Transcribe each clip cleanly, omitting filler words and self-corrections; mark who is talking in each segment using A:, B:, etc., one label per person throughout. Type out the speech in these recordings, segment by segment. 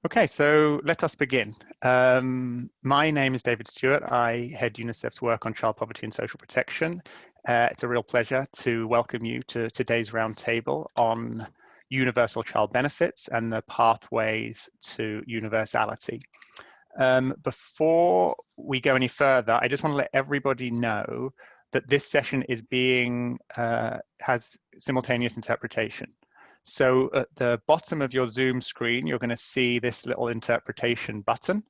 A: Okay, so let us begin. My name is David Stewart. I head UNICEF's work on child poverty and social protection. It's a real pleasure to welcome you to today's roundtable on universal child benefits and the pathways to universality. Before we go any further, I just want to let everybody know that this session is has simultaneous interpretation. So at the bottom of your Zoom screen, you're going to see this little interpretation button.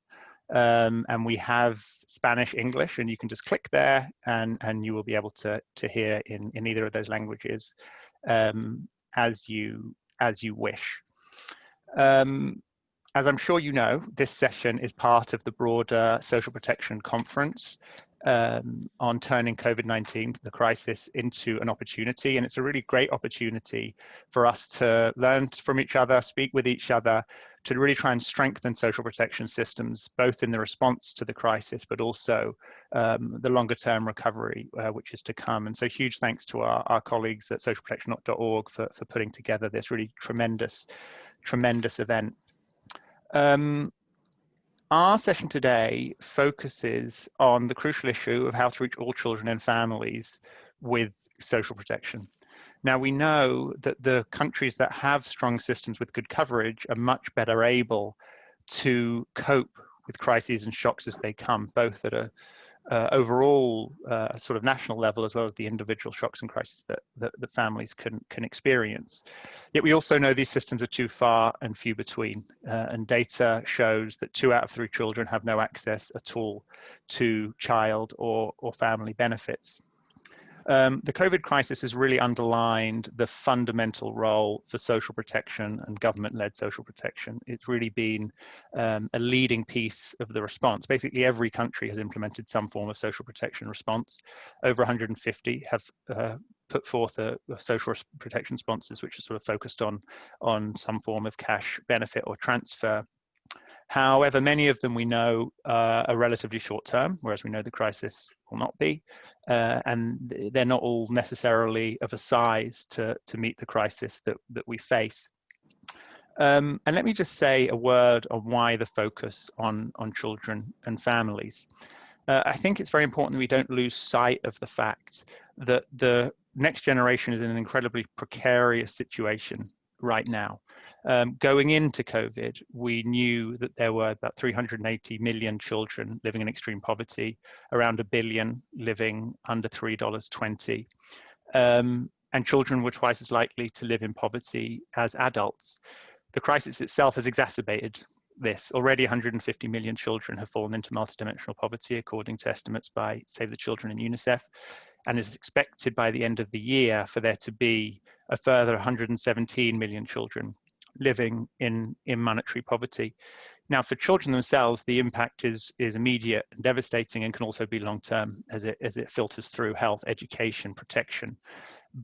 A: And we have Spanish, English, and you can just click there and you will be able to hear in either of those languages as you wish. As I'm sure you know, this session is part of the broader Social Protection Conference on turning COVID-19, the crisis, into an opportunity. And it's a really great opportunity for us to learn from each other, speak with each other, to really try and strengthen social protection systems, both in the response to the crisis, but also the longer term recovery, which is to come. And so huge thanks to our colleagues at socialprotection.org for putting together this really tremendous event. Our session today focuses on the crucial issue of how to reach all children and families with social protection. Now, we know that the countries that have strong systems with good coverage are much better able to cope with crises and shocks as they come, both at a overall sort of national level, as well as the individual shocks and crises that families can experience. Yet we also know these systems are too far and few between, and data shows that 2 out of 3 children have no access at all to child or family benefits. The COVID crisis has really underlined the fundamental role for social protection and government-led social protection. It's really been a leading piece of the response. Basically, every country has implemented some form of social protection response. Over 150 have put forth a social protection responses which are sort of focused on some form of cash benefit or transfer. However, many of them we know are relatively short term, whereas we know the crisis will not be, and they're not all necessarily of a size to meet the crisis that we face. And let me just say a word on why the focus on children and families. I think it's very important that we don't lose sight of the fact that the next generation is in an incredibly precarious situation right now. Going into COVID, we knew that there were about 380 million children living in extreme poverty, around 1 billion living under $3.20. And children were twice as likely to live in poverty as adults. The crisis itself has exacerbated this. Already 150 million children have fallen into multidimensional poverty, according to estimates by Save the Children and UNICEF, and is expected by the end of the year for there to be a further 117 million children living in monetary poverty. Now, for children themselves, the impact is immediate and devastating, and can also be long-term as it filters through health, education, protection.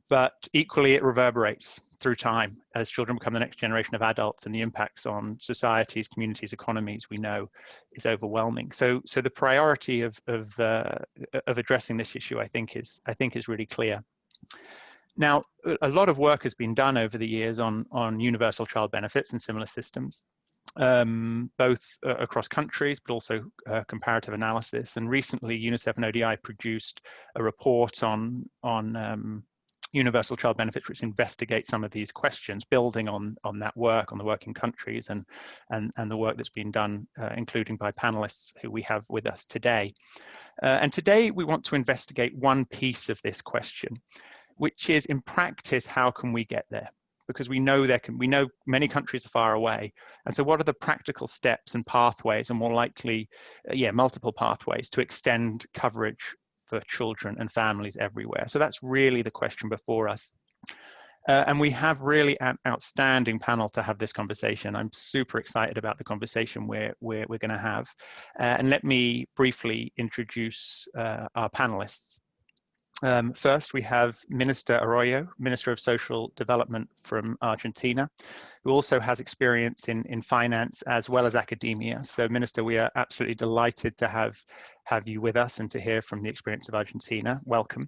A: But equally, it reverberates through time as children become the next generation of adults, and the impacts on societies, communities, economies we know is overwhelming. So the priority of addressing this issue, I think is really clear. Now, a lot of work has been done over the years on universal child benefits and similar systems, both across countries, but also comparative analysis. And recently, UNICEF and ODI produced a report on universal child benefits, which investigates some of these questions, building on that work, on the work in countries and the work that's been done, including by panelists who we have with us today. And today we want to investigate one piece of this question, which is, in practice, how can we get there? Because we know many countries are far away. And so what are the practical steps and pathways, and more likely, multiple pathways to extend coverage for children and families everywhere? So that's really the question before us. And we have really an outstanding panel to have this conversation. I'm super excited about the conversation we're going to have. And let me briefly introduce our panelists. First, we have Minister Arroyo, Minister of Social Development from Argentina, who also has experience in finance as well as academia. So, Minister, we are absolutely delighted to have you with us and to hear from the experience of Argentina. Welcome.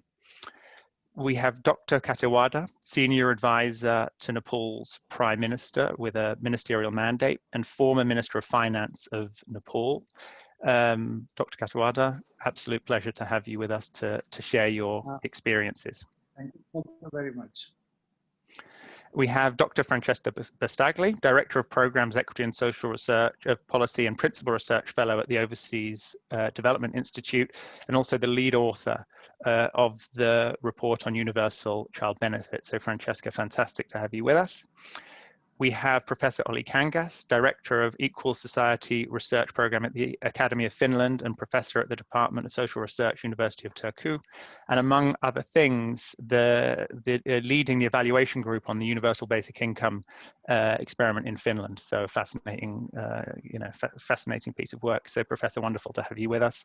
A: We have Dr. Katewada, Senior Advisor to Nepal's Prime Minister with a ministerial mandate and former Minister of Finance of Nepal. Dr. Katewada, absolute pleasure to have you with us to share your experiences.
B: Thank you very much.
A: We have Dr. Francesca Bastagli, Director of Programs, Equity and Social Research Policy and Principal Research Fellow at the Overseas Development Institute, and also the lead author of the report on universal child benefit. So Francesca, fantastic to have you with us. We have Professor Olli Kangas, Director of Equal Society Research Program at the Academy of Finland and Professor at the Department of Social Research, University of Turku, and among other things, leading the evaluation group on the Universal Basic Income experiment in Finland. So fascinating, fascinating piece of work. So Professor, wonderful to have you with us.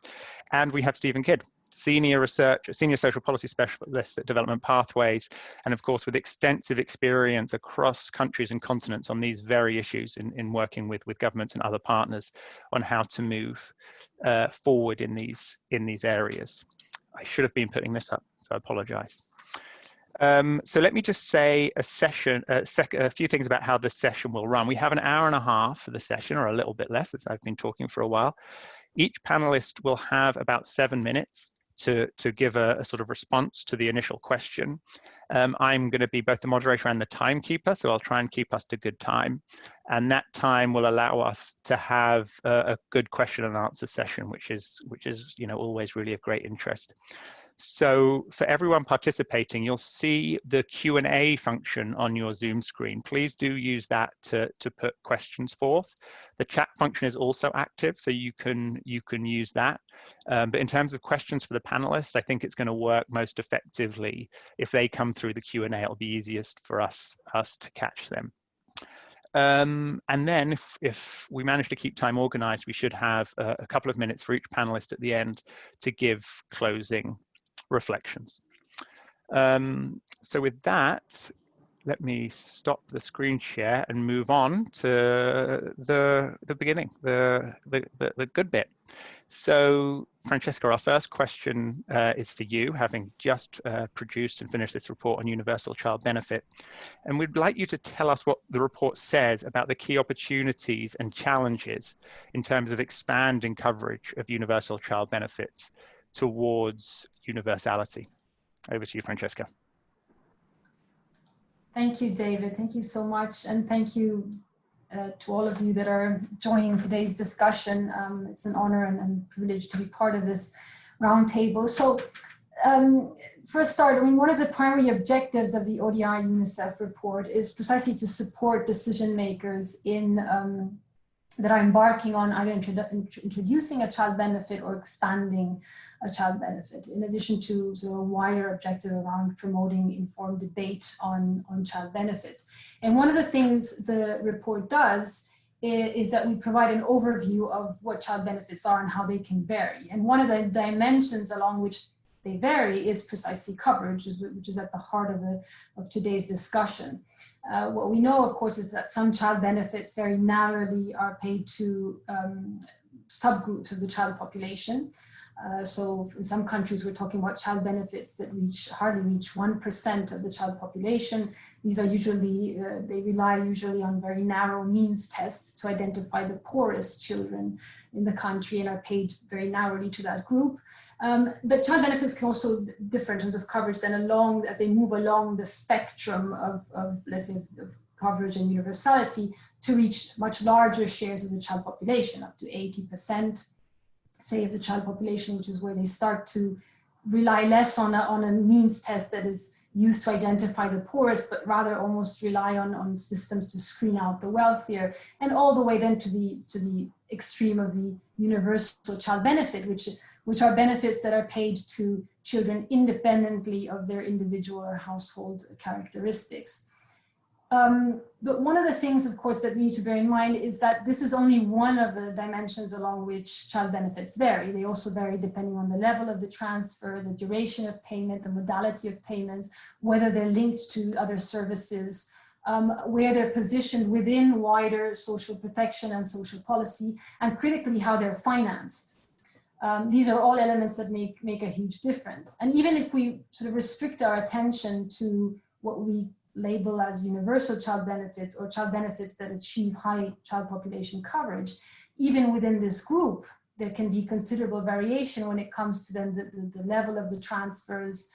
A: And we have Stephen Kidd, Senior Social Policy Specialist at Development Pathways, and of course with extensive experience across countries and continents on these very issues in working with governments and other partners on how to move forward in these areas. I should have been putting this up, so I apologize. So let me just say a few things about how this session will run. We have an hour and a half for the session, or a little bit less, as I've been talking for a while. Each panelist will have about 7 minutes to give a sort of response to the initial question. I'm going to be both the moderator and the timekeeper, so I'll try and keep us to good time. And that time will allow us to have a good question and answer session, which is always really of great interest. So for everyone participating, you'll see the Q&A function on your Zoom screen. Please do use that to put questions forth. The chat function is also active, so you can use that. But in terms of questions for the panelists, I think it's going to work most effectively if they come through the Q&A. It'll be easiest for us to catch them. And then if we manage to keep time organized, we should have a couple of minutes for each panelist at the end to give closing reflections. So with that, let me stop the screen share and move on to the beginning, the good bit. So Francesca, our first question is for you, having just produced and finished this report on universal child benefit. And we'd like you to tell us what the report says about the key opportunities and challenges in terms of expanding coverage of universal child benefits towards universality. Over to you, Francesca.
C: Thank you, David. Thank you so much. And thank you to all of you that are joining today's discussion. It's an honor and privilege to be part of this roundtable. So for a start, one of the primary objectives of the ODI UNICEF report is precisely to support decision makers in that are embarking on either introducing a child benefit or expanding a child benefit, in addition to sort of a wider objective around promoting informed debate on child benefits. And one of the things the report does is that we provide an overview of what child benefits are and how they can vary. And one of the dimensions along which they vary is precisely coverage, which is at the heart of today's discussion. What we know, of course, is that some child benefits very narrowly are paid to subgroups of the child population. So in some countries, we're talking about child benefits that hardly reach 1% of the child population. These are usually, they rely usually on very narrow means tests to identify the poorest children in the country and are paid very narrowly to that group. But child benefits can also differ in terms of coverage then as they move along the spectrum of let's say, of coverage and universality to reach much larger shares of the child population, up to 80%. Say of the child population, which is where they start to rely less on a means test that is used to identify the poorest, but rather almost rely on systems to screen out the wealthier, and all the way then to the extreme of the universal child benefit, which are benefits that are paid to children independently of their individual or household characteristics. But one of the things, of course, that we need to bear in mind is that this is only one of the dimensions along which child benefits vary. They also vary depending on the level of the transfer, the duration of payment, the modality of payments, whether they're linked to other services, where they're positioned within wider social protection and social policy, and critically how they're financed. These are all elements that make a huge difference. And even if we sort of restrict our attention to what we label as universal child benefits or child benefits that achieve high child population coverage, even within this group, there can be considerable variation when it comes to then the level of the transfers,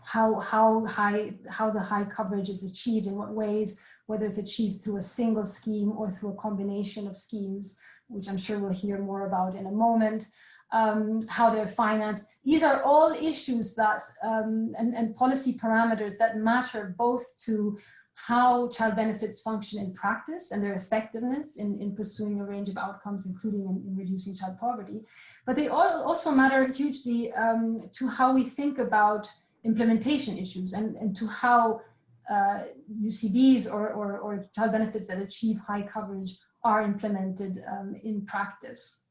C: how the high coverage is achieved, in what ways, whether it's achieved through a single scheme or through a combination of schemes, which I'm sure we'll hear more about in a moment, how they're financed. These are all issues that, and policy parameters that matter both to how child benefits function in practice and their effectiveness in pursuing a range of outcomes, including in reducing child poverty. But they all also matter hugely to how we think about implementation issues and to how UCBs or child benefits that achieve high coverage are implemented in practice.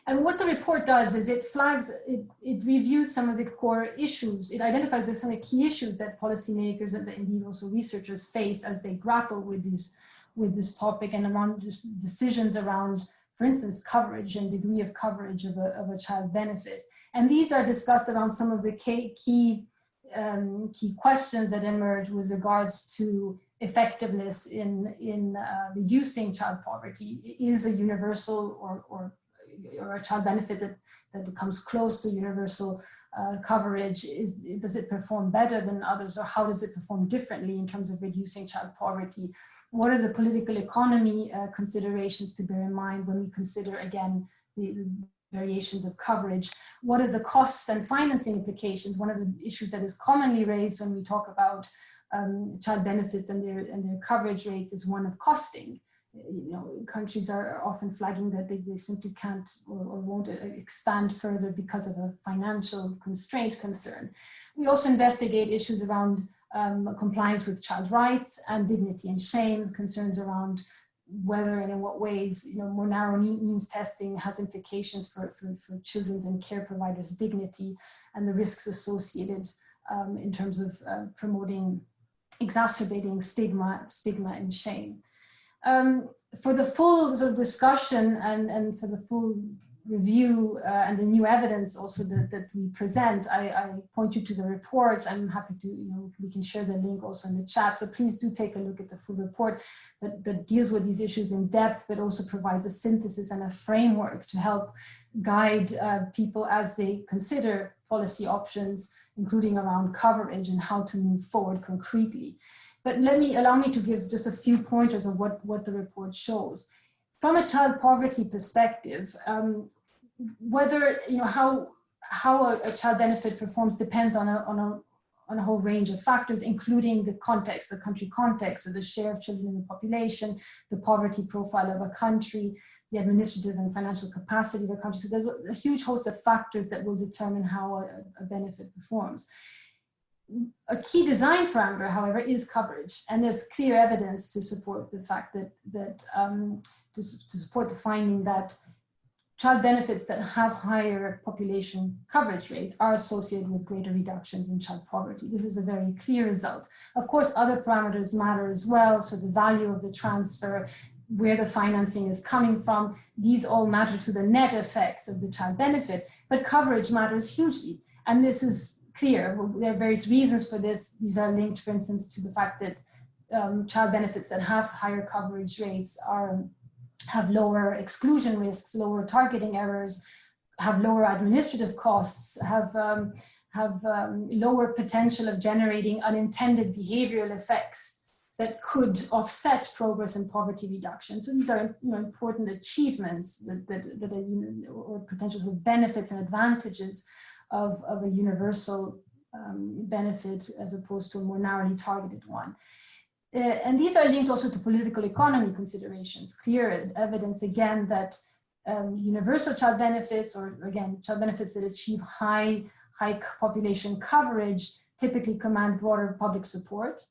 C: And what the report does is it flags, it reviews some of the core issues. It identifies some of the key issues that policymakers and indeed also researchers face as they grapple with this topic and around decisions around, for instance, coverage and degree of coverage of a child benefit. And these are discussed around some of the key questions that emerge with regards to effectiveness in reducing child poverty. Is a universal or a child benefit that becomes close to universal coverage, does it perform better than others, or how does it perform differently in terms of reducing child poverty? What are the political economy considerations to bear in mind when we consider, again, the variations of coverage? What are the costs and financing implications? One of the issues that is commonly raised when we talk about child benefits and their coverage rates is one of costing. You know, countries are often flagging that they simply can't or won't expand further because of a financial constraint concern. We also investigate issues around compliance with child rights and dignity and shame, concerns around whether and in what ways, you know, more narrow means testing has implications for children's and care providers' dignity and the risks associated in terms of exacerbating stigma and shame. For the full sort of discussion and for the full review and the new evidence also that we present, I point you to the report. I'm happy to, you know, we can share the link also in the chat. So please do take a look at the full report that deals with these issues in depth, but also provides a synthesis and a framework to help guide people as they consider policy options, including around coverage and how to move forward concretely. But allow me to give just a few pointers of what the report shows. From a child poverty perspective, whether, you know, how a child benefit performs depends on a whole range of factors, including the context, the country context, so the share of children in the population, the poverty profile of a country, the administrative and financial capacity of a country. So there's a huge host of factors that will determine how a benefit performs. A key design parameter, however, is coverage, and there's clear evidence to support the fact to support the finding that child benefits that have higher population coverage rates are associated with greater reductions in child poverty. This is a very clear result. Of course, other parameters matter as well, so the value of the transfer, where the financing is coming from, these all matter to the net effects of the child benefit, but coverage matters hugely, and this is clear. There are various reasons for this. These are linked, for instance, to the fact that child benefits that have higher coverage rates have lower exclusion risks, lower targeting errors, have lower administrative costs, have lower potential of generating unintended behavioral effects that could offset progress in poverty reduction. So these are, you know, important achievements or potential sort of benefits and advantages of a universal benefit as opposed to a more narrowly targeted one. And these are linked also to political economy considerations. Clear evidence again that universal child benefits, or again, child benefits that achieve high population coverage typically command broader public support.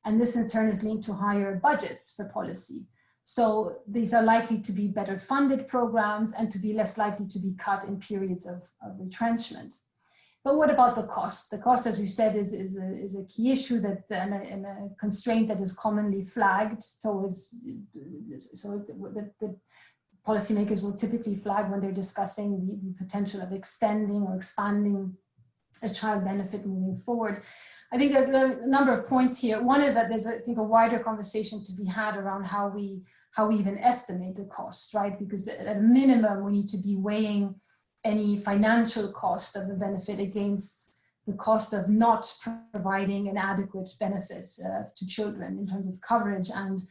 C: And this in turn is linked to higher budgets for policy. So these are likely to be better funded programs and to be less likely to be cut in periods of retrenchment. But what about the cost? The cost, as we said, is a key issue and a constraint that is commonly flagged towards, so it's the policymakers will typically flag when they're discussing the potential of extending or expanding a child benefit moving forward. I think there are a number of points here. One is that there's, I think, a wider conversation to be had around how we even estimate the cost, right? Because at a minimum, we need to be weighing any financial cost of the benefit against the cost of not providing an adequate benefit to children in terms of coverage and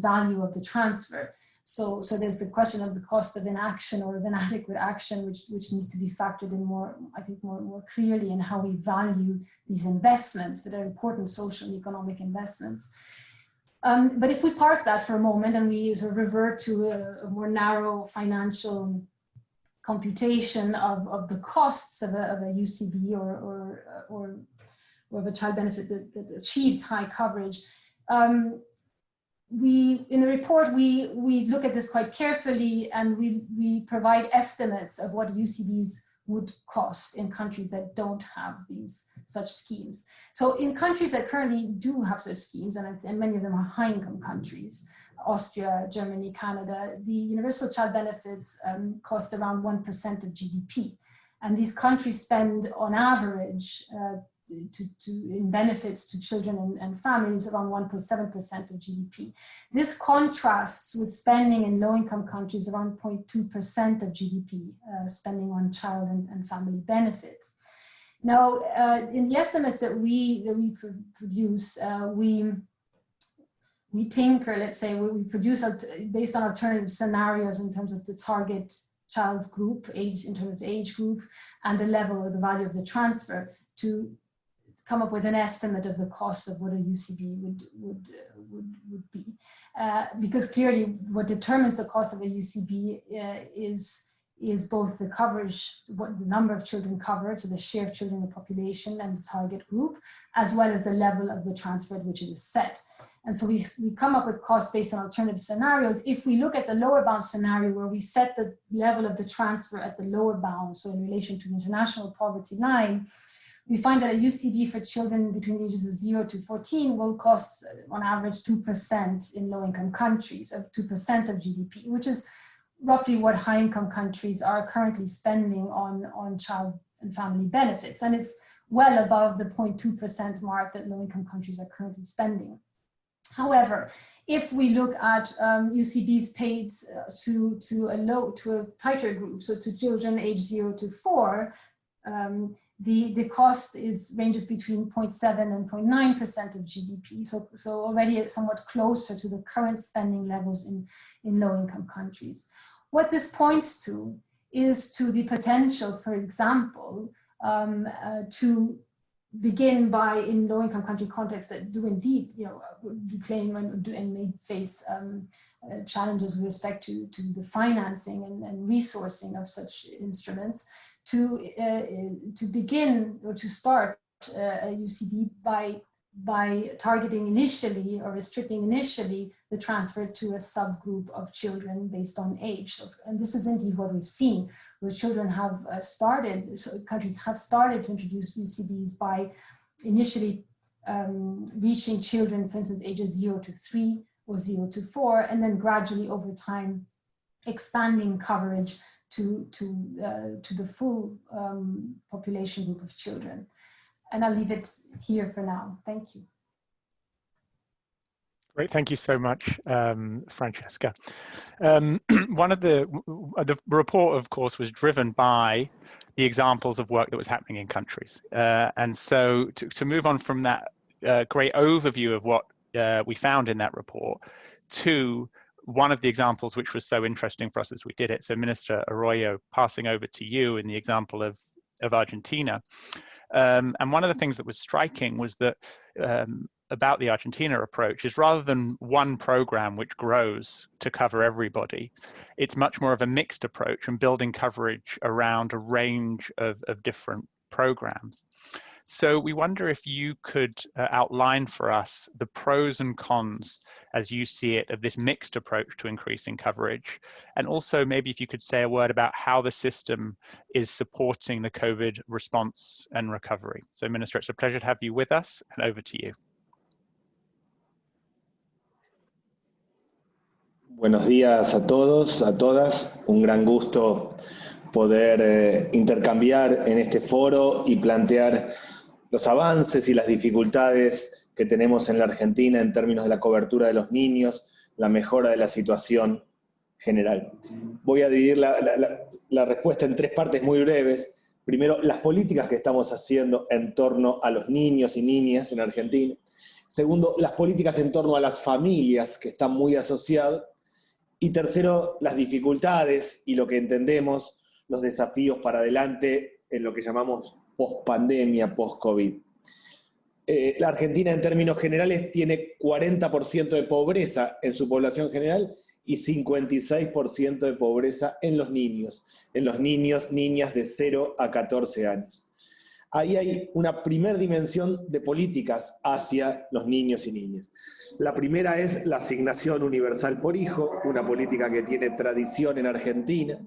C: value of the transfer. So there's the question of the cost of inaction or of inadequate action, which needs to be factored in more, I think, more clearly in how we value these investments that are important social and economic investments. But if we park that for a moment and we sort of revert to a more narrow financial computation of the costs of a UCB or of a child benefit that achieves high coverage, in the report, we look at this quite carefully, and we provide estimates of what UCBs would cost in countries that don't have such schemes. So in countries that currently do have such schemes, and many of them are high-income countries, Austria, Germany, Canada, the universal child benefits cost around 1% of GDP. And these countries spend on average in benefits to children and families around 1.7% of GDP. This contrasts with spending in low-income countries around 0.2% of GDP, spending on child and family benefits. Now, in the estimates that we produce, we tinker, let's say, we produce based on alternative scenarios in terms of the target child group, in terms of age group, and the level or the value of the transfer to come up with an estimate of the cost of what a UCB would be. Because clearly what determines the cost of a UCB is both the coverage, the number of children covered, so the share of children in the population and the target group, as well as the level of the transfer at which it is set. And so we come up with costs based on alternative scenarios. If we look at the lower bound scenario where we set the level of the transfer at the lower bound, so in relation to the international poverty line, we find that a UCB for children between the ages of 0 to 14 will cost on average 2% in low-income countries, of 2% of GDP, which is roughly what high-income countries are currently spending on child and family benefits. And it's well above the 0.2% mark that low-income countries are currently spending. However, if we look at UCBs paid to a tighter group, so to children aged 0 to 4, the cost ranges between 0.7 and 0.9% of GDP, so already somewhat closer to the current spending levels in low-income countries. What this points to is to the potential, for example, to begin by, in low-income country contexts that do indeed, do claim and may face challenges with respect to the financing and resourcing of such instruments, to begin or to start a UCB by targeting initially or restricting initially the transfer to a subgroup of children based on age. And this is indeed what we've seen, where children have countries have started to introduce UCBs by initially reaching children, for instance, ages 0 to 3 or 0 to 4, and then gradually over time expanding coverage to the full population group of children. And I'll leave it here for now. Thank you.
A: Great, thank you so much, Francesca. One of the report, of course, was driven by the examples of work that was happening in countries. And so to move on from that great overview of what we found in that report to one of the examples which was so interesting for us as we did it. So Minister Arroyo, passing over to you in the example of Argentina. And one of the things that was striking was that about the Argentina approach is rather than one program which grows to cover everybody, it's much more of a mixed approach and building coverage around a range of different programs. So we wonder if you could outline for us the pros and cons as you see it of this mixed approach to increasing coverage. And also maybe if you could say a word about how the system is supporting the COVID response and recovery. So Minister, it's a pleasure to have you with us, and over to you.
D: Buenos días a todos, a todas. Un gran gusto poder intercambiar en este foro y plantear los avances y las dificultades que tenemos en la Argentina en términos de la cobertura de los niños, la mejora de la situación general. Voy a dividir la respuesta en tres partes muy breves. Primero, las políticas que estamos haciendo en torno a los niños y niñas en Argentina. Segundo, las políticas en torno a las familias que están muy asociadas. Y tercero, las dificultades y lo que entendemos, los desafíos para adelante en lo que llamamos post-pandemia, post-COVID. La Argentina en términos generales tiene 40% de pobreza en su población general y 56% de pobreza en los niños, niñas de 0 a 14 años. Ahí hay una primera dimensión de políticas hacia los niños y niñas. La primera es la asignación universal por hijo, una política que tiene tradición en Argentina,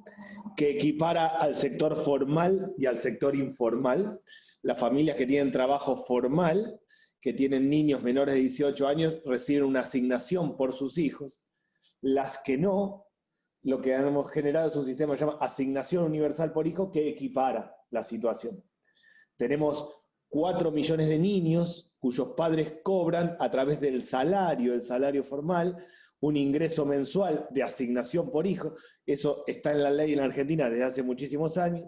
D: que equipara al sector formal y al sector informal. Las familias que tienen trabajo formal, que tienen niños menores de 18 años, reciben una asignación por sus hijos. Las que no, lo que hemos generado es un sistema que se llama asignación universal por hijo, que equipara la situación. Tenemos 4 millones de niños cuyos padres cobran a través del salario formal, un ingreso mensual de asignación por hijo. Eso está en la ley en Argentina desde hace muchísimos años.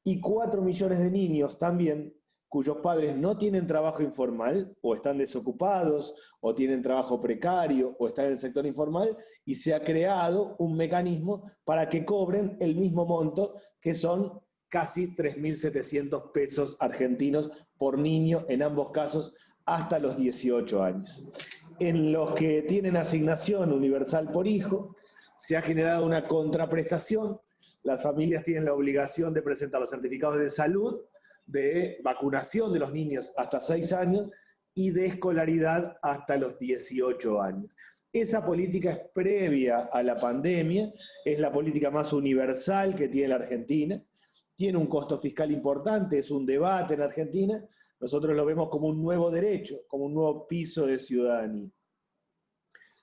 D: Y 4 millones de niños también cuyos padres no tienen trabajo informal, o están desocupados, o tienen trabajo precario, o están en el sector informal, y se ha creado un mecanismo para que cobren el mismo monto, que son casi 3.700 pesos argentinos por niño, en ambos casos, hasta los 18 años. En los que tienen asignación universal por hijo, se ha generado una contraprestación. Las familias tienen la obligación de presentar los certificados de salud, de vacunación de los niños hasta 6 años y de escolaridad hasta los 18 años. Esa política es previa a la pandemia, es la política más universal que tiene la Argentina. Tiene un costo fiscal importante, es un debate en Argentina. Nosotros lo vemos como un nuevo derecho, como un nuevo piso de ciudadanía.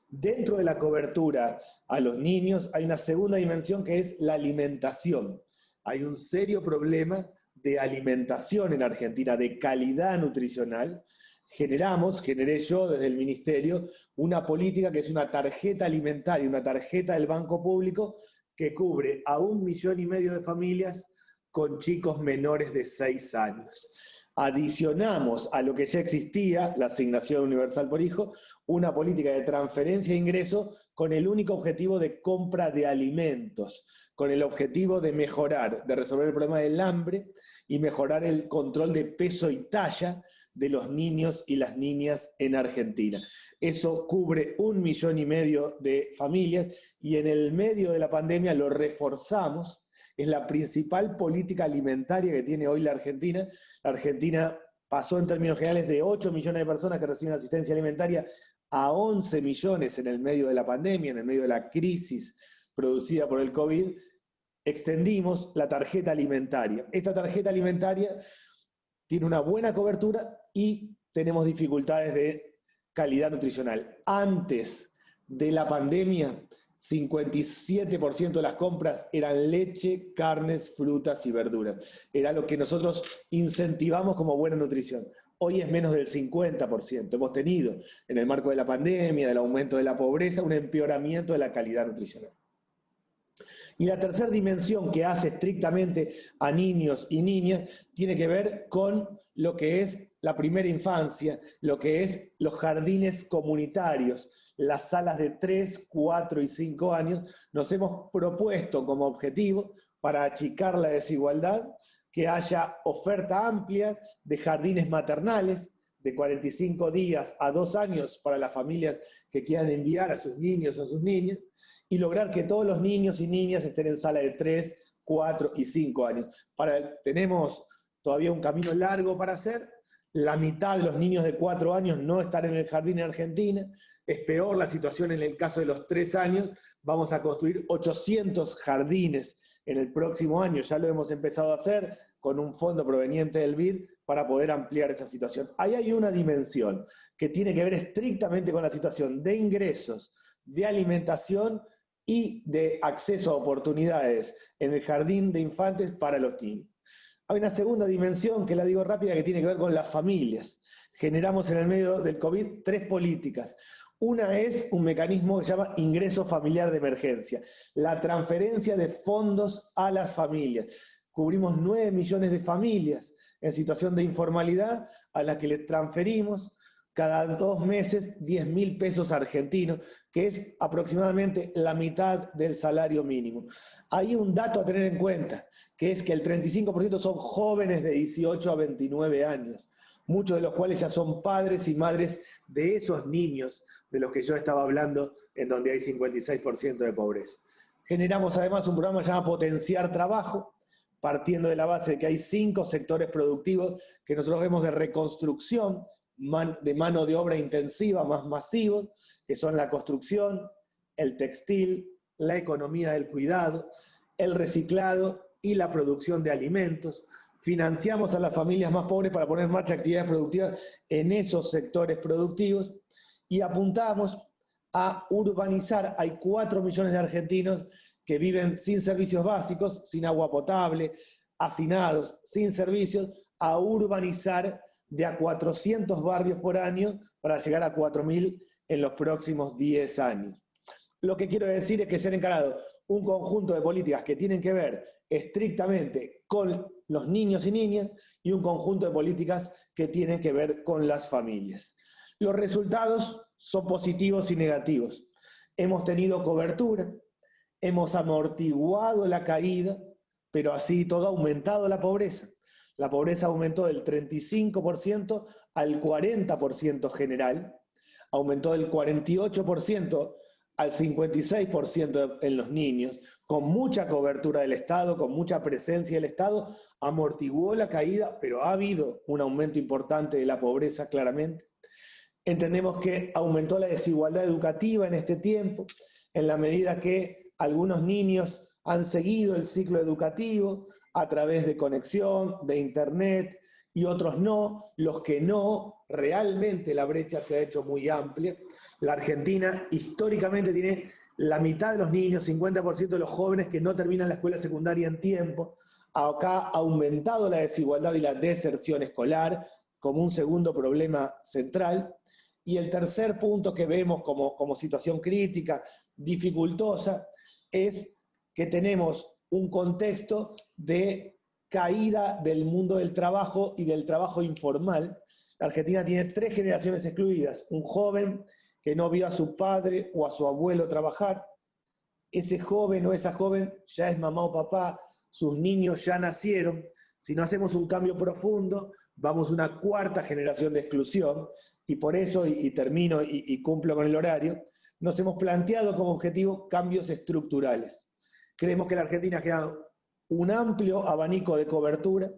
D: Dentro de la cobertura a los niños hay una segunda dimensión que es la alimentación. Hay un serio problema de alimentación en Argentina, de calidad nutricional. Generé yo desde el Ministerio una política que es una tarjeta alimentaria, una tarjeta del Banco Público que cubre a 1,5 millones de familias con chicos menores de 6 años. Adicionamos a lo que ya existía, la asignación universal por hijo, una política de transferencia de ingreso con el único objetivo de compra de alimentos, con el objetivo de mejorar, de resolver el problema del hambre y mejorar el control de peso y talla de los niños y las niñas en Argentina. Eso cubre 1,5 millones de familias y en el medio de la pandemia lo reforzamos. Es la principal política alimentaria que tiene hoy la Argentina. La Argentina pasó en términos generales de 8 millones de personas que reciben asistencia alimentaria a 11 millones en el medio de la pandemia, en el medio de la crisis producida por el COVID. Extendimos la tarjeta alimentaria. Esta tarjeta alimentaria tiene una buena cobertura y tenemos dificultades de calidad nutricional. Antes de la pandemia, 57% de las compras eran leche, carnes, frutas y verduras. Era lo que nosotros incentivamos como buena nutrición. Hoy es menos del 50%. Hemos tenido, en el marco de la pandemia, del aumento de la pobreza, un empeoramiento de la calidad nutricional. Y la tercera dimensión que hace estrictamente a niños y niñas tiene que ver con lo que es la primera infancia, lo que es los jardines comunitarios, las salas de 3, 4 y 5 años. Nos hemos propuesto como objetivo, para achicar la desigualdad, que haya oferta amplia de jardines maternales, de 45 días a 2 años para las familias que quieran enviar a sus niños o a sus niñas, y lograr que todos los niños y niñas estén en sala de 3, 4 y 5 años. Tenemos todavía un camino largo para hacer. la mitad de los niños de 4 años no están en el jardín en Argentina, es peor la situación en el caso de los 3 años, vamos a construir 800 jardines en el próximo año, ya lo hemos empezado a hacer con un fondo proveniente del BID para poder ampliar esa situación. Ahí hay una dimensión que tiene que ver estrictamente con la situación de ingresos, de alimentación y de acceso a oportunidades en el jardín de infantes para los niños. Hay una segunda dimensión, que la digo rápida, que tiene que ver con las familias. Generamos en el medio del COVID 3 políticas. Una es un mecanismo que se llama ingreso familiar de emergencia, la transferencia de fondos a las familias. Cubrimos 9 millones de familias en situación de informalidad a las que les transferimos cada 2 meses 10.000 pesos argentinos, que es aproximadamente la mitad del salario mínimo. Hay un dato a tener en cuenta, que es que el 35% son jóvenes de 18 a 29 años, muchos de los cuales ya son padres y madres de esos niños de los que yo estaba hablando, en donde hay 56% de pobreza. Generamos además un programa llamado Potenciar Trabajo, partiendo de la base de que hay 5 sectores productivos que nosotros vemos de reconstrucción, de mano de obra intensiva más masivos, que son la construcción, el textil, la economía del cuidado, el reciclado y la producción de alimentos. Financiamos a las familias más pobres para poner en marcha actividades productivas en esos sectores productivos y apuntamos a urbanizar. Hay 4 millones de argentinos que viven sin servicios básicos, sin agua potable, hacinados, sin servicios, a urbanizar de a 400 barrios por año para llegar a 4.000 en los próximos 10 años. Lo que quiero decir es que se han encarado un conjunto de políticas que tienen que ver estrictamente con los niños y niñas y un conjunto de políticas que tienen que ver con las familias. Los resultados son positivos y negativos. Hemos tenido cobertura, hemos amortiguado la caída, pero así todo ha aumentado la pobreza. La pobreza aumentó del 35% al 40% general, aumentó del 48% al 56% en los niños, con mucha cobertura del Estado, con mucha presencia del Estado, amortiguó la caída, pero ha habido un aumento importante de la pobreza claramente. Entendemos que aumentó la desigualdad educativa en este tiempo, en la medida que algunos niños han seguido el ciclo educativo a través de conexión, de internet, y otros no. Los que no, realmente la brecha se ha hecho muy amplia. La Argentina históricamente tiene la mitad de los niños, 50% de los jóvenes que no terminan la escuela secundaria en tiempo. Acá ha aumentado la desigualdad y la deserción escolar como un segundo problema central. Y el tercer punto que vemos como situación crítica, dificultosa, es que tenemos un contexto de caída del mundo del trabajo y del trabajo informal. La Argentina tiene 3 generaciones excluidas. Un joven que no vio a su padre o a su abuelo trabajar. Ese joven o esa joven ya es mamá o papá, sus niños ya nacieron. Si no hacemos un cambio profundo, vamos a una 4ª generación de exclusión. Y por eso, y termino y cumplo con el horario, nos hemos planteado como objetivo cambios estructurales. Creemos que la Argentina ha generado un amplio abanico de cobertura,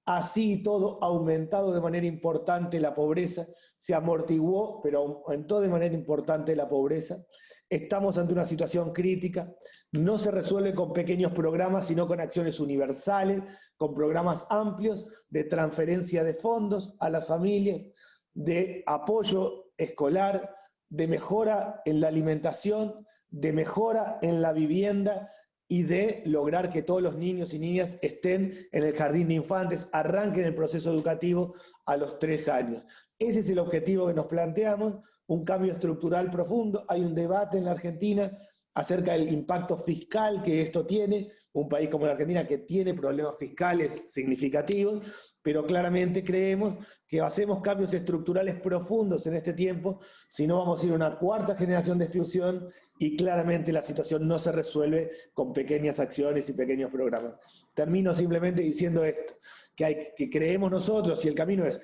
D: así todo ha aumentado de manera importante la pobreza, se amortiguó, pero aumentó de manera importante la pobreza. Estamos ante una situación crítica, no se resuelve con pequeños programas, sino con acciones universales, con programas amplios de transferencia de fondos a las familias, de apoyo escolar, de mejora en la alimentación, de mejora en la vivienda y de lograr que todos los niños y niñas estén en el jardín de infantes, arranquen el proceso educativo a los 3 años. Ese es el objetivo que nos planteamos, un cambio estructural profundo. Hay un debate en la Argentina acerca del impacto fiscal que esto tiene, un país como la Argentina que tiene problemas fiscales significativos, pero claramente creemos que hacemos cambios estructurales profundos en este tiempo, si no vamos a ir a una 4ª generación de exclusión y claramente la situación no se resuelve con pequeñas acciones y pequeños programas. Termino simplemente diciendo esto, que creemos nosotros, y el camino es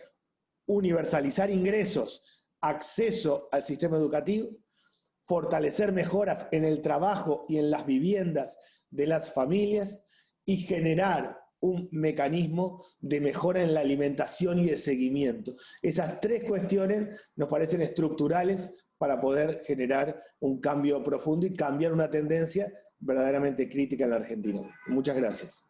D: universalizar ingresos, acceso al sistema educativo, fortalecer mejoras en el trabajo y en las viviendas de las familias y generar un mecanismo de mejora en la alimentación y de seguimiento. Esas tres cuestiones nos parecen estructurales para poder generar un cambio profundo y cambiar una tendencia verdaderamente crítica en la Argentina. Muchas gracias.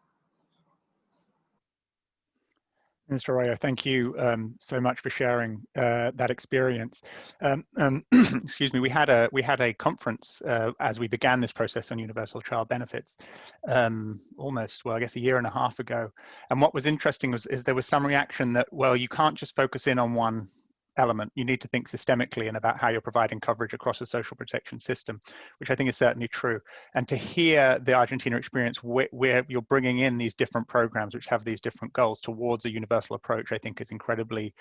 A: Mr. Arroyo, thank you so much for sharing that experience. Excuse me. We had a conference as we began this process on universal child benefits, almost, well, I guess a year and a half ago. And what was interesting is there was some reaction that, well, you can't just focus in on one element. You need to think systemically and about how you're providing coverage across a social protection system, which I think is certainly true. And to hear the Argentina experience where you're bringing in these different programs which have these different goals towards a universal approach, I think is incredibly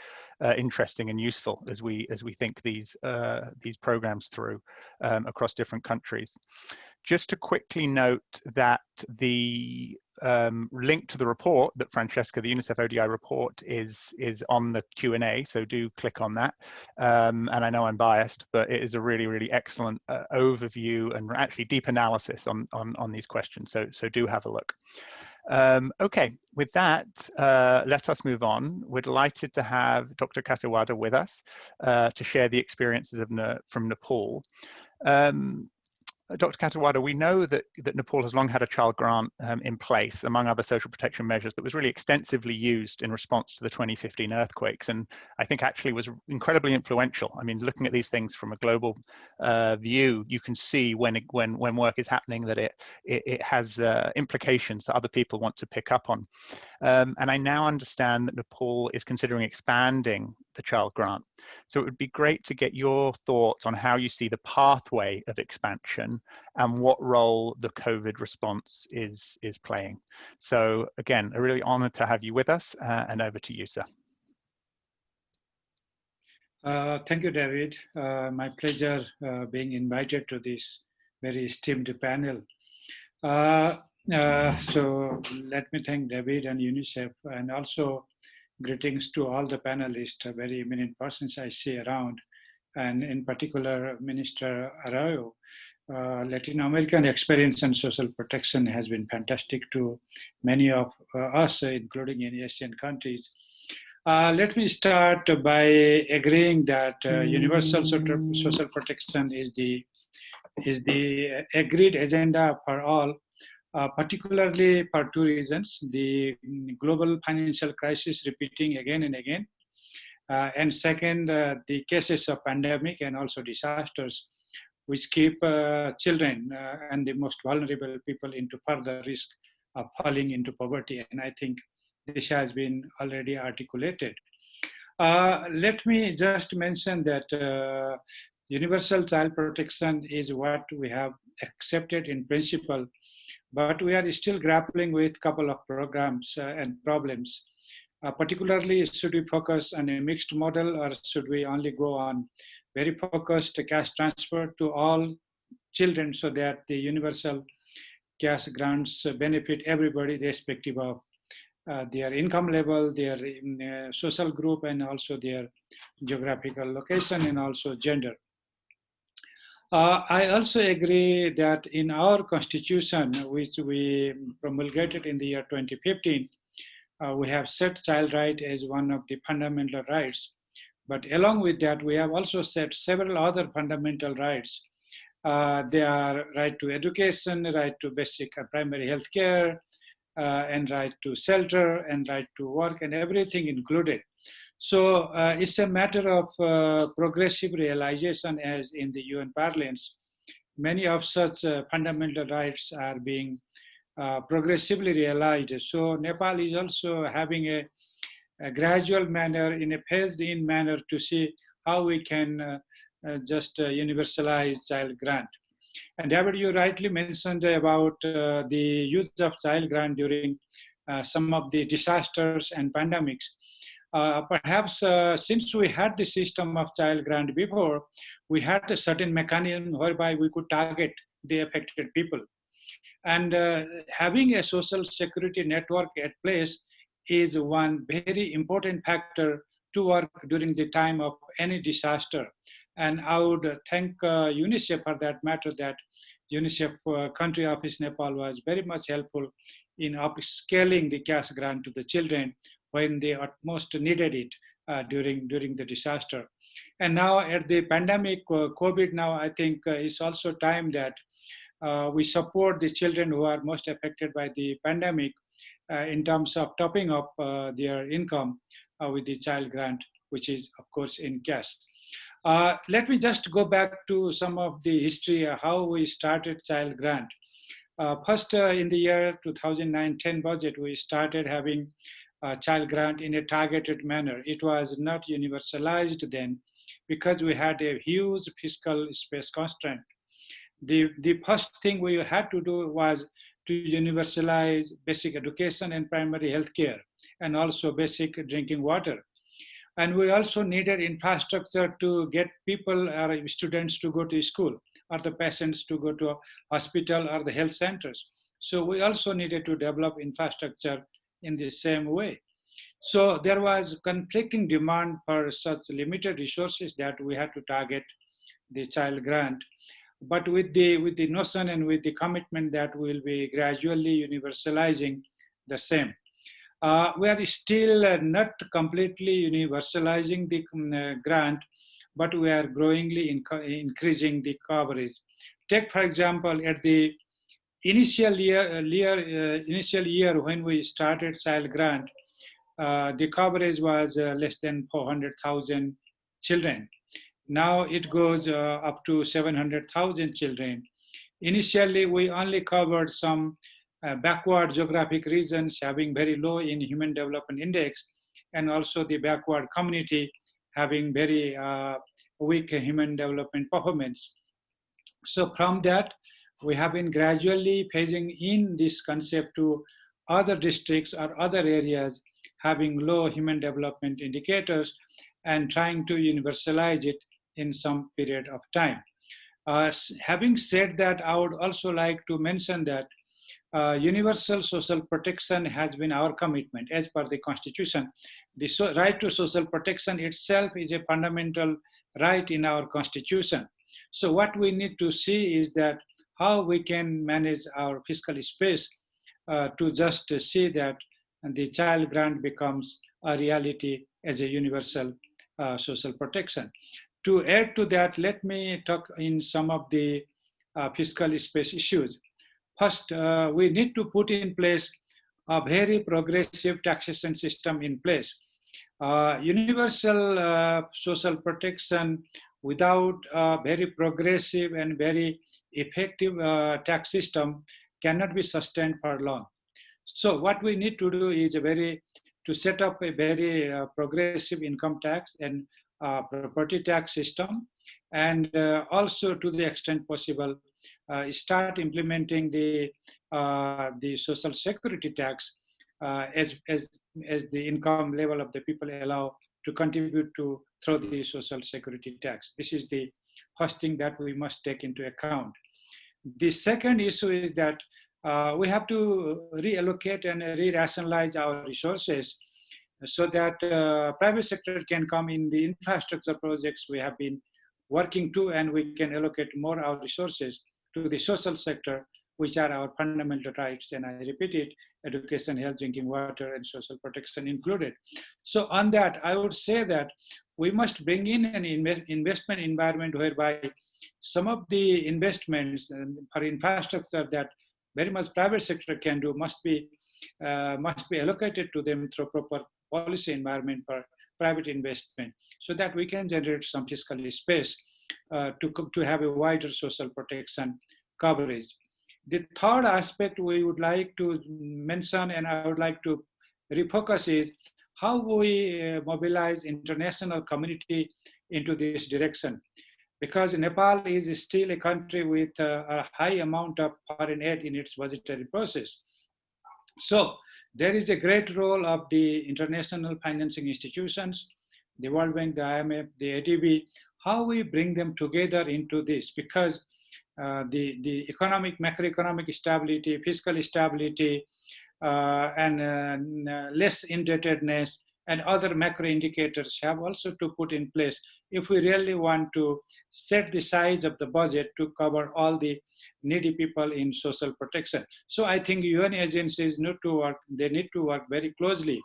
A: interesting and useful as we think these programs through across different countries. Just to quickly note that the link to the report that Francesca, the UNICEF ODI report, is on the Q&A, so do click on that. And I know I'm biased, but it is a really, really excellent overview and actually deep analysis on these questions, so do have a look. Okay, with that, let us move on. We're delighted to have Dr. Kathiawada with us to share the experiences from Nepal. Dr. Kathiawada, we know that Nepal has long had a child grant in place, among other social protection measures, that was really extensively used in response to the 2015 earthquakes, and I think actually was incredibly influential. I mean, looking at these things from a global view, you can see when work is happening that it has implications that other people want to pick up on. And I now understand that Nepal is considering expanding the child grant. So it would be great to get your thoughts on how you see the pathway of expansion and what role the COVID response is playing. So again, a really honor to have you with us, and over to you, sir.
B: Thank you, David. My pleasure being invited to this very esteemed panel. So let me thank David and UNICEF, and also greetings to all the panelists, very eminent persons I see around, and in particular, Minister Arroyo. Latin American experience in social protection has been fantastic to many of us, including in Asian countries. Let me start by agreeing that universal social protection is the agreed agenda for all, particularly for two reasons: the global financial crisis repeating again and again, and second, the cases of pandemic and also disasters, which keep children and the most vulnerable people into further risk of falling into poverty. And I think this has been already articulated. Let me just mention that universal child protection is what we have accepted in principle, but we are still grappling with a couple of programs and problems. Particularly, should we focus on a mixed model, or should we only go on very focused cash transfer to all children so that the universal cash grants benefit everybody irrespective of their income level, their social group, and also their geographical location, and also gender. I also agree that in our constitution, which we promulgated in the year 2015, we have set child right as one of the fundamental rights. But along with that, we have also set several other fundamental rights. They are right to education, right to basic primary health care, and right to shelter, and right to work, and everything included. So it's a matter of progressive realization, as in the UN parlance. Many of such fundamental rights are being progressively realized. So Nepal is also having a gradual manner, in a phased-in manner, to see how we can just universalize child grant. And David, you rightly mentioned about the use of child grant during some of the disasters and pandemics. Perhaps since we had the system of child grant before, we had a certain mechanism whereby we could target the affected people. And having a social security network at place is one very important factor to work during the time of any disaster. And I would thank UNICEF for that matter, that UNICEF country office Nepal was very much helpful in upscaling the cash grant to the children when they most needed it during the disaster. And now at the pandemic, COVID now, I think it's also time that we support the children who are most affected by the pandemic in terms of topping up their income with the child grant, which is of course in cash. Let me just go back to some of the history, how we started child grant. First, in the year 2009-10 budget, we started having child grant in a targeted manner. It was not universalized then because we had a huge fiscal space constraint. The first thing we had to do was to universalize basic education and primary health care, and also basic drinking water. And we also needed infrastructure to get people or students to go to school, or the patients to go to a hospital or the health centers. So we also needed to develop infrastructure in the same way. So there was conflicting demand for such limited resources that we had to target the child grant. But with the notion and with the commitment that we'll be gradually universalizing the same. We are still not completely universalizing the grant, but we are growingly increasing the coverage. Take, for example, at the initial year when we started child grant, the coverage was less than 400,000 children. Now it goes up to 700,000 children. Initially, we only covered some backward geographic regions having very low in Human Development Index, and also the backward community having very weak human development performance. So from that, we have been gradually phasing in this concept to other districts or other areas having low human development indicators and trying to universalize it in some period of time. Having said that, I would also like to mention that universal social protection has been our commitment as per the Constitution. The right to social protection itself is a fundamental right in our Constitution. So what we need to see is that how we can manage our fiscal space to just see that the child grant becomes a reality as a universal social protection. To add to that, let me talk in some of the fiscal space issues. First, we need to put in place a very progressive taxation system in place. Universal social protection without a very progressive and very effective tax system cannot be sustained for long. So what we need to do is to set up a very progressive income tax and property tax system, and also to the extent possible, start implementing the social security tax as the income level of the people allow to contribute to through the social security tax. This is the first thing that we must take into account. The second issue is that we have to reallocate and re-rationalize our resources so that private sector can come in the infrastructure projects we have been working to, and we can allocate more our resources to the social sector, which are our fundamental rights. And I repeat it, education, health, drinking water, and social protection included. So on that, I would say that we must bring in an investment environment whereby some of the investments for infrastructure that very much private sector can do must be allocated to them through proper policy environment for private investment, so that we can generate some fiscal space to have a wider social protection coverage. The third aspect we would like to mention, and I would like to refocus, is how we mobilize international community into this direction. Because Nepal is still a country with a high amount of foreign aid in its budgetary process. So there is a great role of the international financing institutions, the World Bank, the IMF, the ADB, how we bring them together into this, because the macroeconomic stability, fiscal stability, and less indebtedness and other macro indicators have also to put in place if we really want to set the size of the budget to cover all the needy people in social protection. So I think UN agencies need to work very closely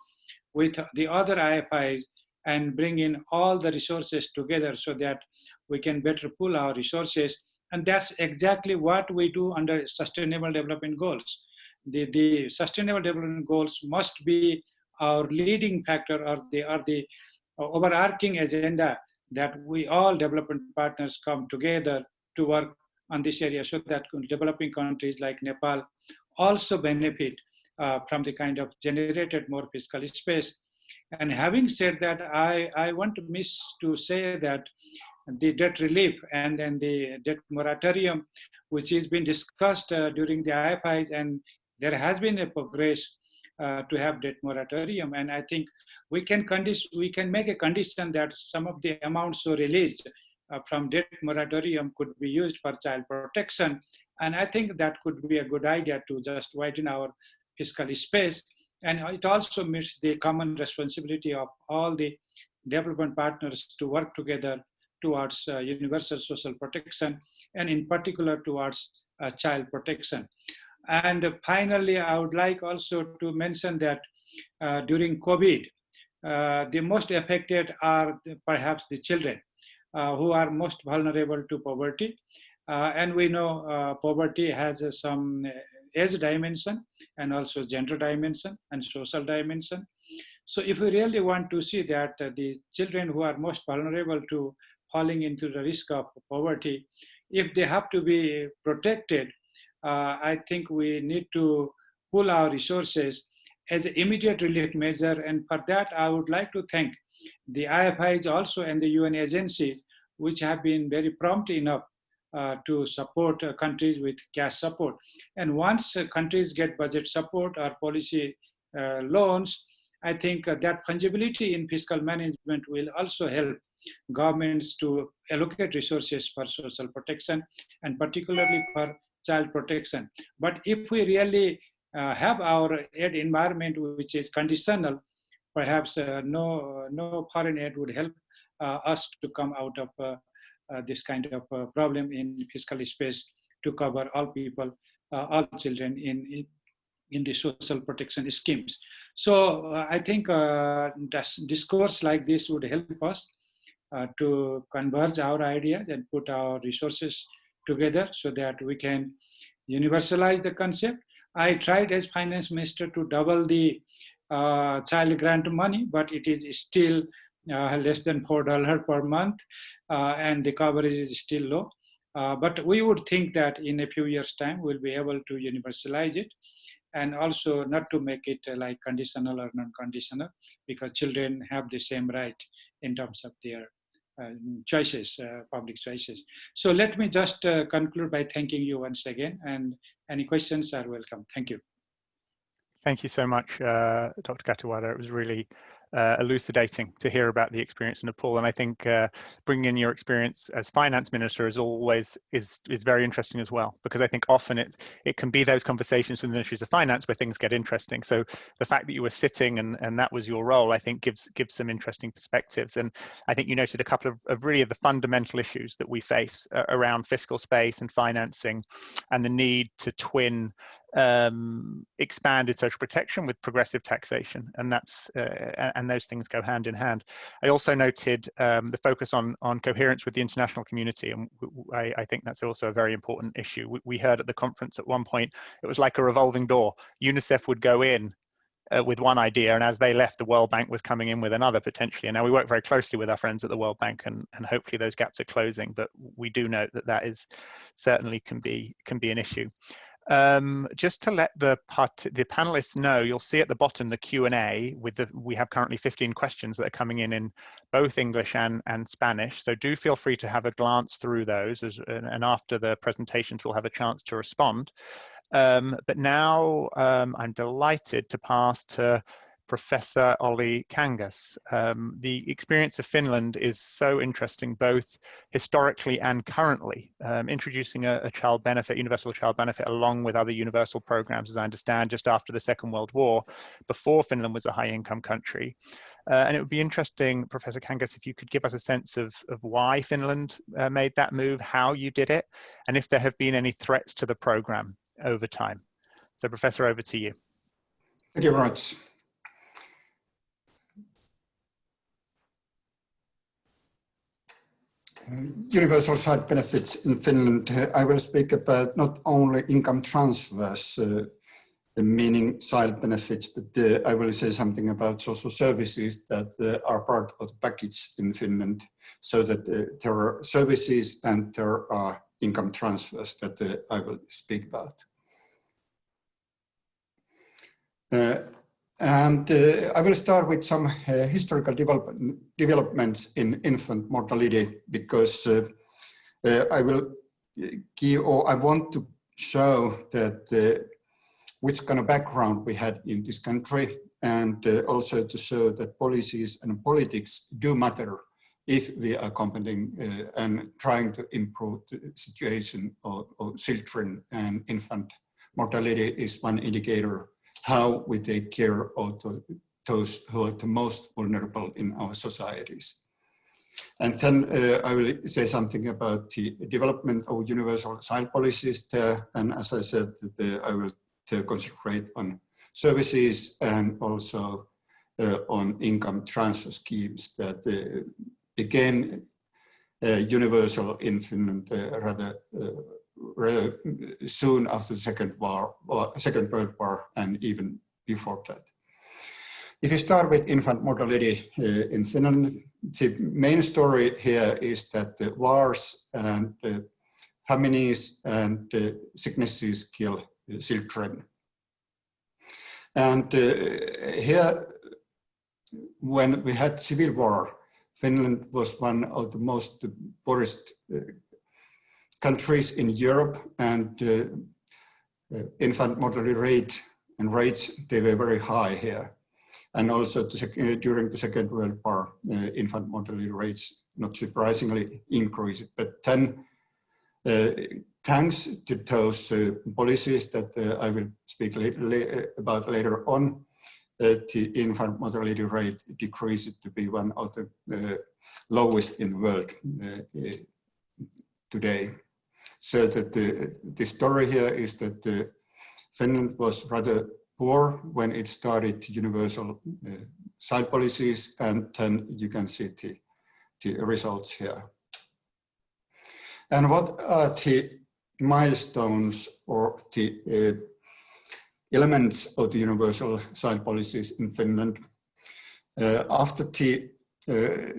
B: with the other IFIs and bring in all the resources together so that we can better pool our resources. And that's exactly what we do under Sustainable Development Goals. The Sustainable Development Goals must be our leading factor, or the overarching agenda that we all development partners come together to work on this area, so that developing countries like Nepal also benefit from the kind of generated more fiscal space. And having said that, I want to say that the debt relief and then the debt moratorium, which has been discussed during the IFIs, and there has been a progress to have debt moratorium. And I think we can make a condition that some of the amounts so released from debt moratorium could be used for child protection. And I think that could be a good idea to just widen our fiscal space. And it also meets the common responsibility of all the development partners to work together towards universal social protection, and in particular towards child protection. And finally, I would like also to mention that during COVID, the most affected are perhaps the children who are most vulnerable to poverty. And we know poverty has some age dimension and also gender dimension and social dimension. So if we really want to see that the children who are most vulnerable to falling into the risk of poverty, if they have to be protected, I think we need to pool our resources as an immediate relief measure. And for that, I would like to thank the IFIs also and the UN agencies, which have been very prompt enough to support countries with cash support. And once countries get budget support or policy loans, I think that fungibility in fiscal management will also help governments to allocate resources for social protection and particularly for child protection. But if we really have our aid environment which is conditional, perhaps no foreign aid would help us to come out of this kind of problem in fiscal space to cover all people, all children in the social protection schemes. So I think discourse like this would help us to converge our ideas and put our resources together so that we can universalize the concept. I tried as finance minister to double the child grant money, but it is still less than $4 per month, and the coverage is still low. But we would think that in a few years' time, we'll be able to universalize it, and also not to make it like conditional or non-conditional, because children have the same right in terms of their choices, public choices. So let me just conclude by thanking you once again, and any questions are welcome. Thank you.
A: Thank you so much, Dr. Kattiawada. It was really elucidating to hear about the experience in Nepal, and I think bringing in your experience as finance minister is always is very interesting as well, because I think often it can be those conversations with the ministries of finance where things get interesting. So the fact that you were sitting and that was your role, I think gives some interesting perspectives. And I think you noted a couple of really the fundamental issues that we face around fiscal space and financing, and the need to twin expanded social protection with progressive taxation, and that's and those things go hand in hand. I also noted the focus on coherence with the international community, and I think that's also a very important issue. We heard at the conference at one point it was like a revolving door. UNICEF would go in with one idea, and as they left, the World Bank was coming in with another potentially. And now we work very closely with our friends at the World Bank, and hopefully those gaps are closing. But we do note that is certainly can be an issue. Just to let the panelists know, you'll see at the bottom the Q&A we have currently 15 questions that are coming in both English and Spanish. So do feel free to have a glance through those, and after the presentations, we'll have a chance to respond. But now I'm delighted to pass to Professor Olli Kangas. The experience of Finland is so interesting, both historically and currently, introducing a child benefit, universal child benefit, along with other universal programs, as I understand, just after the Second World War, before Finland was a high-income country. And it would be interesting, Professor Kangas, if you could give us a sense of why Finland made that move, how you did it, and if there have been any threats to the program over time. So Professor, over to you.
E: Thank you very much. Universal side benefits in Finland. I will speak about not only income transfers, meaning side benefits, but I will say something about social services that are part of the package in Finland, so that there are services and there are income transfers that I will speak about. I will start with some historical developments in infant mortality, because I will give, or I want to show that which kind of background we had in this country, and also to show that policies and politics do matter if we are accompanying and trying to improve the situation of children, and infant mortality is one indicator how we take care of those who are the most vulnerable in our societies. And then I will say something about the development of universal child policies there. And as I said, I will concentrate on services and also on income transfer schemes that became universal in Finland rather soon after the Second World War, and even before that. If you start with infant mortality in Finland, the main story here is that the wars and famines and sicknesses kill children. And here, when we had civil war, Finland was one of the most poorest countries in Europe, and infant mortality rate and rates, they were very high here. And also during the Second World War, infant mortality rates, not surprisingly, increased. But then, thanks to those policies that I will speak about later on, the infant mortality rate decreased to be one of the lowest in the world today. So that the story here is that Finland was rather poor when it started universal side policies, and then you can see the results here. And what are the milestones or the elements of the universal side policies in Finland? After the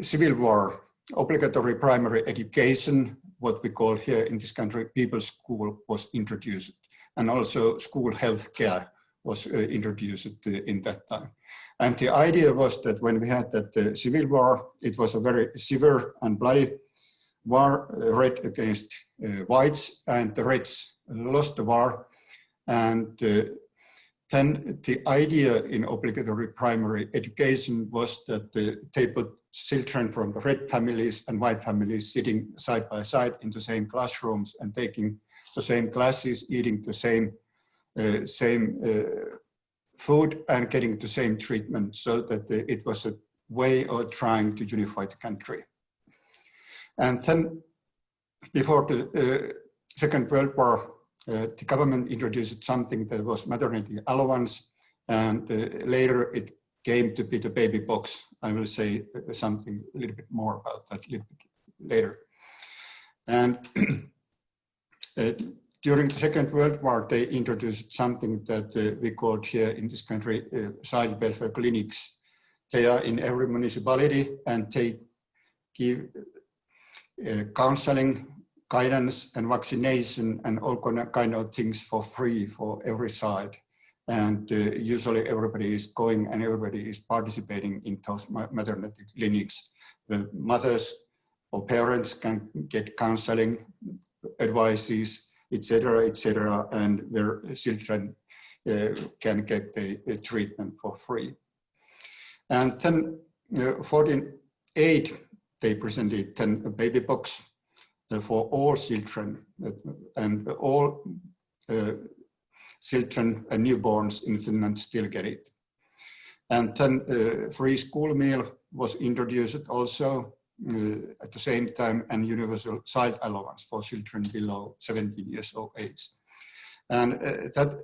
E: Civil War, obligatory primary education, what we call here in this country people's school, was introduced, and also school health care was introduced in that time. And the idea was that when we had that civil war, it was a very severe and bloody war, red against whites, and the Reds lost the war. And then the idea in obligatory primary education was that they put children from the red families and white families sitting side by side in the same classrooms and taking the same classes, eating the same food and getting the same treatment, so that it was a way of trying to unify the country. And then before the Second World War, the government introduced something that was maternity allowance, and later it came to be the baby box. I will say something a little bit more about that a little bit later. And during the Second World War, they introduced something that we called here in this country child welfare clinics. They are in every municipality, and they give counseling, guidance, and vaccination, and all kind of things for free for every side. And usually everybody is going and everybody is participating in those maternity clinics. The mothers or parents can get counseling, advices, etc., and their children can get the treatment for free. And then 1948, they presented then a baby box for all children, and all children and newborns in Finland still get it. And then free school meal was introduced also at the same time, and universal child allowance for children below 17 years of age. And that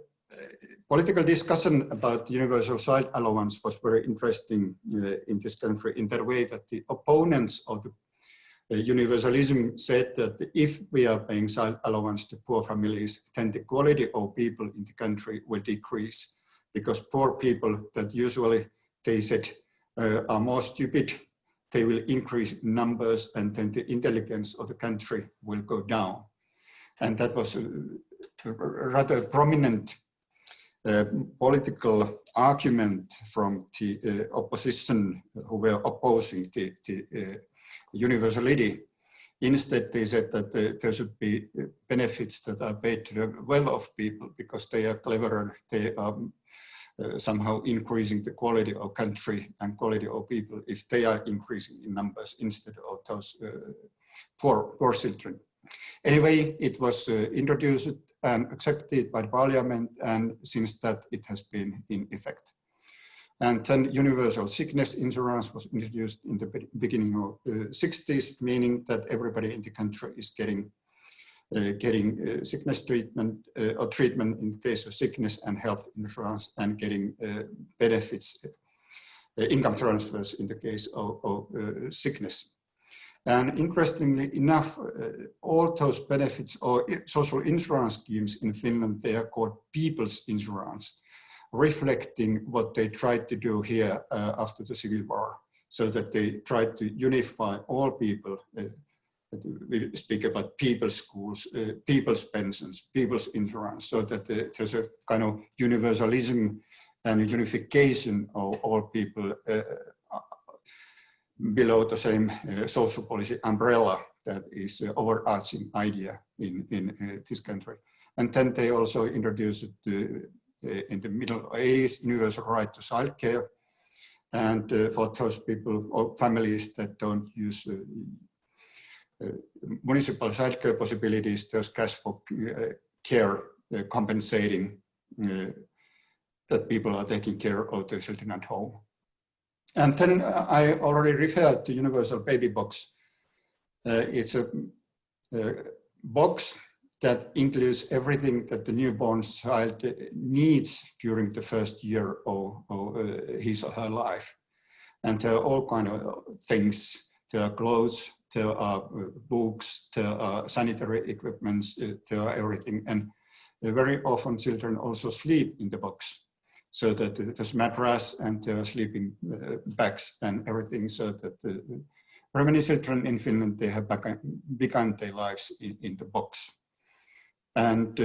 E: political discussion about universal child allowance was very interesting in this country, in that way that the opponents of the universalism said that if we are paying child allowance to poor families, then the quality of people in the country will decrease, because poor people that usually they said are more stupid, they will increase in numbers, and then the intelligence of the country will go down. And that was a rather prominent political argument from the opposition who were opposing the universality. Instead, they said that there should be benefits that are paid to the well-off people because they are cleverer, they are somehow increasing the quality of country and quality of people if they are increasing in numbers instead of those poor children. Anyway, it was introduced and accepted by the parliament, and since that it has been in effect. And then universal sickness insurance was introduced in the beginning of the 60s, meaning that everybody in the country is getting sickness treatment or treatment in the case of sickness, and health insurance, and getting benefits, income transfers in the case of sickness. And interestingly enough, all those benefits or social insurance schemes in Finland, they are called people's insurance, reflecting what they tried to do here after the Civil War, so that they tried to unify all people. We speak about people's schools, people's pensions, people's insurance, so that there's a kind of universalism and unification of all people below the same social policy umbrella that is the overarching idea in this country. And then they also introduced in the middle 80s universal right to childcare, and for those people or families that don't use municipal childcare possibilities, there's cash for care compensating that people are taking care of their children at home. And then I already referred to universal baby box. It's a box that includes everything that the newborn child needs during the first year of his or her life. And there are all kinds of things. There are clothes, there are books, there are sanitary equipments, there are everything. And very often children also sleep in the box, so that there's mattress and there are sleeping bags and everything, so that very many children in Finland, they have begun their lives in the box. And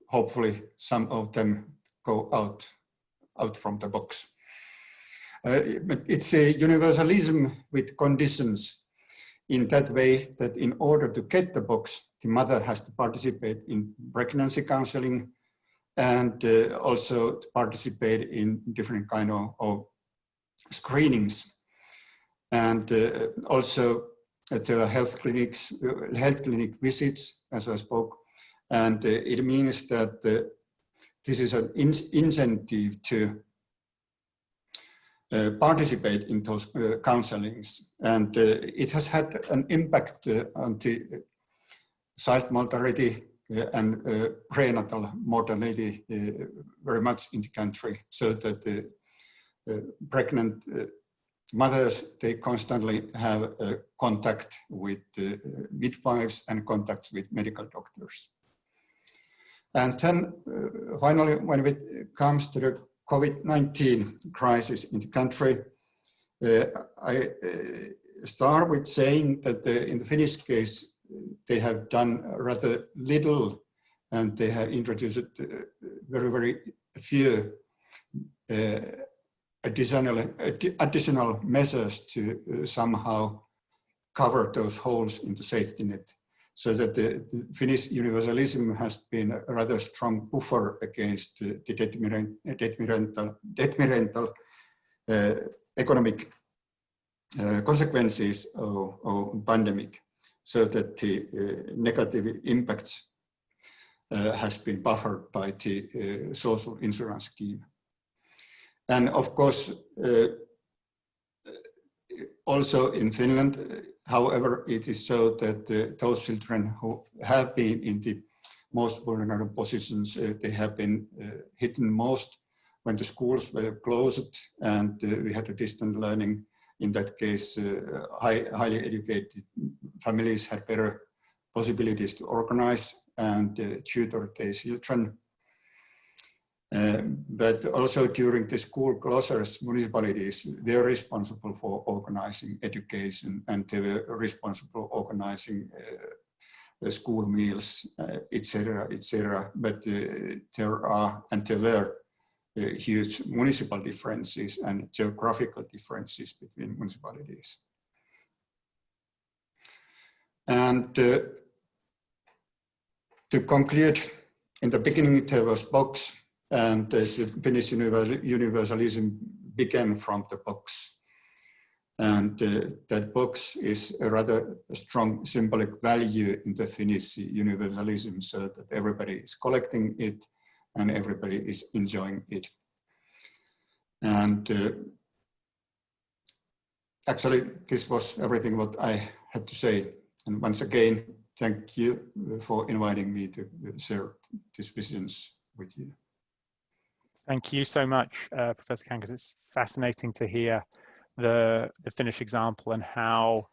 E: hopefully some of them go out from the box. But it's a universalism with conditions, in that way that in order to get the box, the mother has to participate in pregnancy counseling, and also to participate in different kind of screenings. And also there are health clinic visits, as I spoke. And it means that this is an incentive to participate in those counselings. And it has had an impact on the child mortality and prenatal mortality very much in the country, so that the pregnant mothers, they constantly have contact with midwives and contacts with medical doctors. And then finally, when it comes to the COVID-19 crisis in the country, I start with saying that in the Finnish case, they have done rather little, and they have introduced very, very few additional measures to somehow cover those holes in the safety net, so that the Finnish universalism has been a rather strong buffer against the detrimental economic consequences of pandemic, so that the negative impacts has been buffered by the social insurance scheme. And of course, also in Finland, however, it is so that those children who have been in the most vulnerable positions, they have been hit most when the schools were closed and we had a distant learning. In that case, highly educated families had better possibilities to organize and tutor their children. But also during the school closures, municipalities were responsible for organizing education, and they were responsible for organizing the school meals, etc., etc. But there are, and there were huge municipal differences and geographical differences between municipalities. And to conclude, in the beginning there was box, and the Finnish universalism began from the box. And that box is a rather strong symbolic value in the Finnish universalism, so that everybody is collecting it and everybody is enjoying it. And actually, this was everything what I had to say. And once again, thank you for inviting me to share these visions with you.
A: Thank you so much, Professor Kangas. It's fascinating to hear the Finnish example and how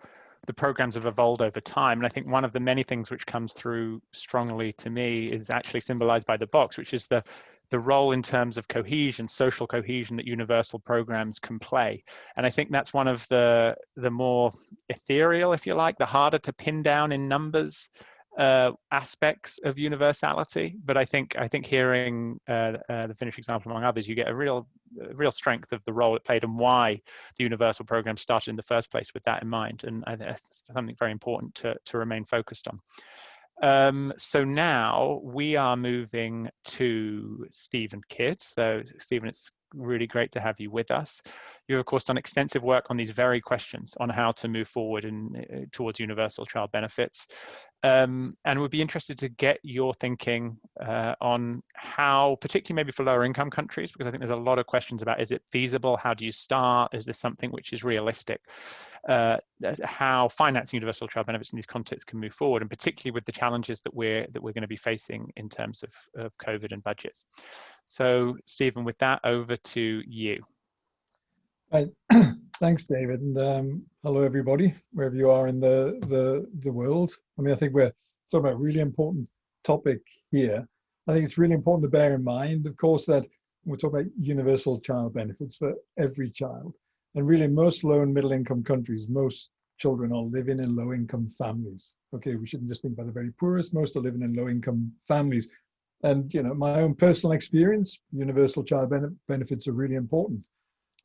A: the programs have evolved over time. And I think one of the many things which comes through strongly to me is actually symbolized by the box, which is the role in terms of cohesion, social cohesion, that universal programs can play. And I think that's one of the more ethereal, if you like, the harder to pin down in numbers aspects of universality. But I think hearing the Finnish example among others, you get a real strength of the role it played and why the universal program started in the first place with that in mind. And that's something very important to remain focused on. So now we are moving to Stephen Kidd. So Stephen, it's really great to have you with us. You've of course done extensive work on these very questions on how to move forward towards universal child benefits. And we'd be interested to get your thinking on how, particularly maybe for lower income countries, because I think there's a lot of questions about, is it feasible? How do you start? Is this something which is realistic? How financing universal child benefits in these contexts can move forward, and particularly with the challenges that we're going to be facing in terms of COVID and budgets. So Stephen, with that, over to you.
F: Right. Thanks, David, and hello everybody, wherever you are in the world. I mean, I think we're talking about a really important topic here. I think it's really important to bear in mind, of course, that we're talking about universal child benefits for every child. And really, most low and middle income countries, most children are living in low income families. Okay, we shouldn't just think about the very poorest, most are living in low income families. And, you know, my own personal experience, universal child benefits are really important.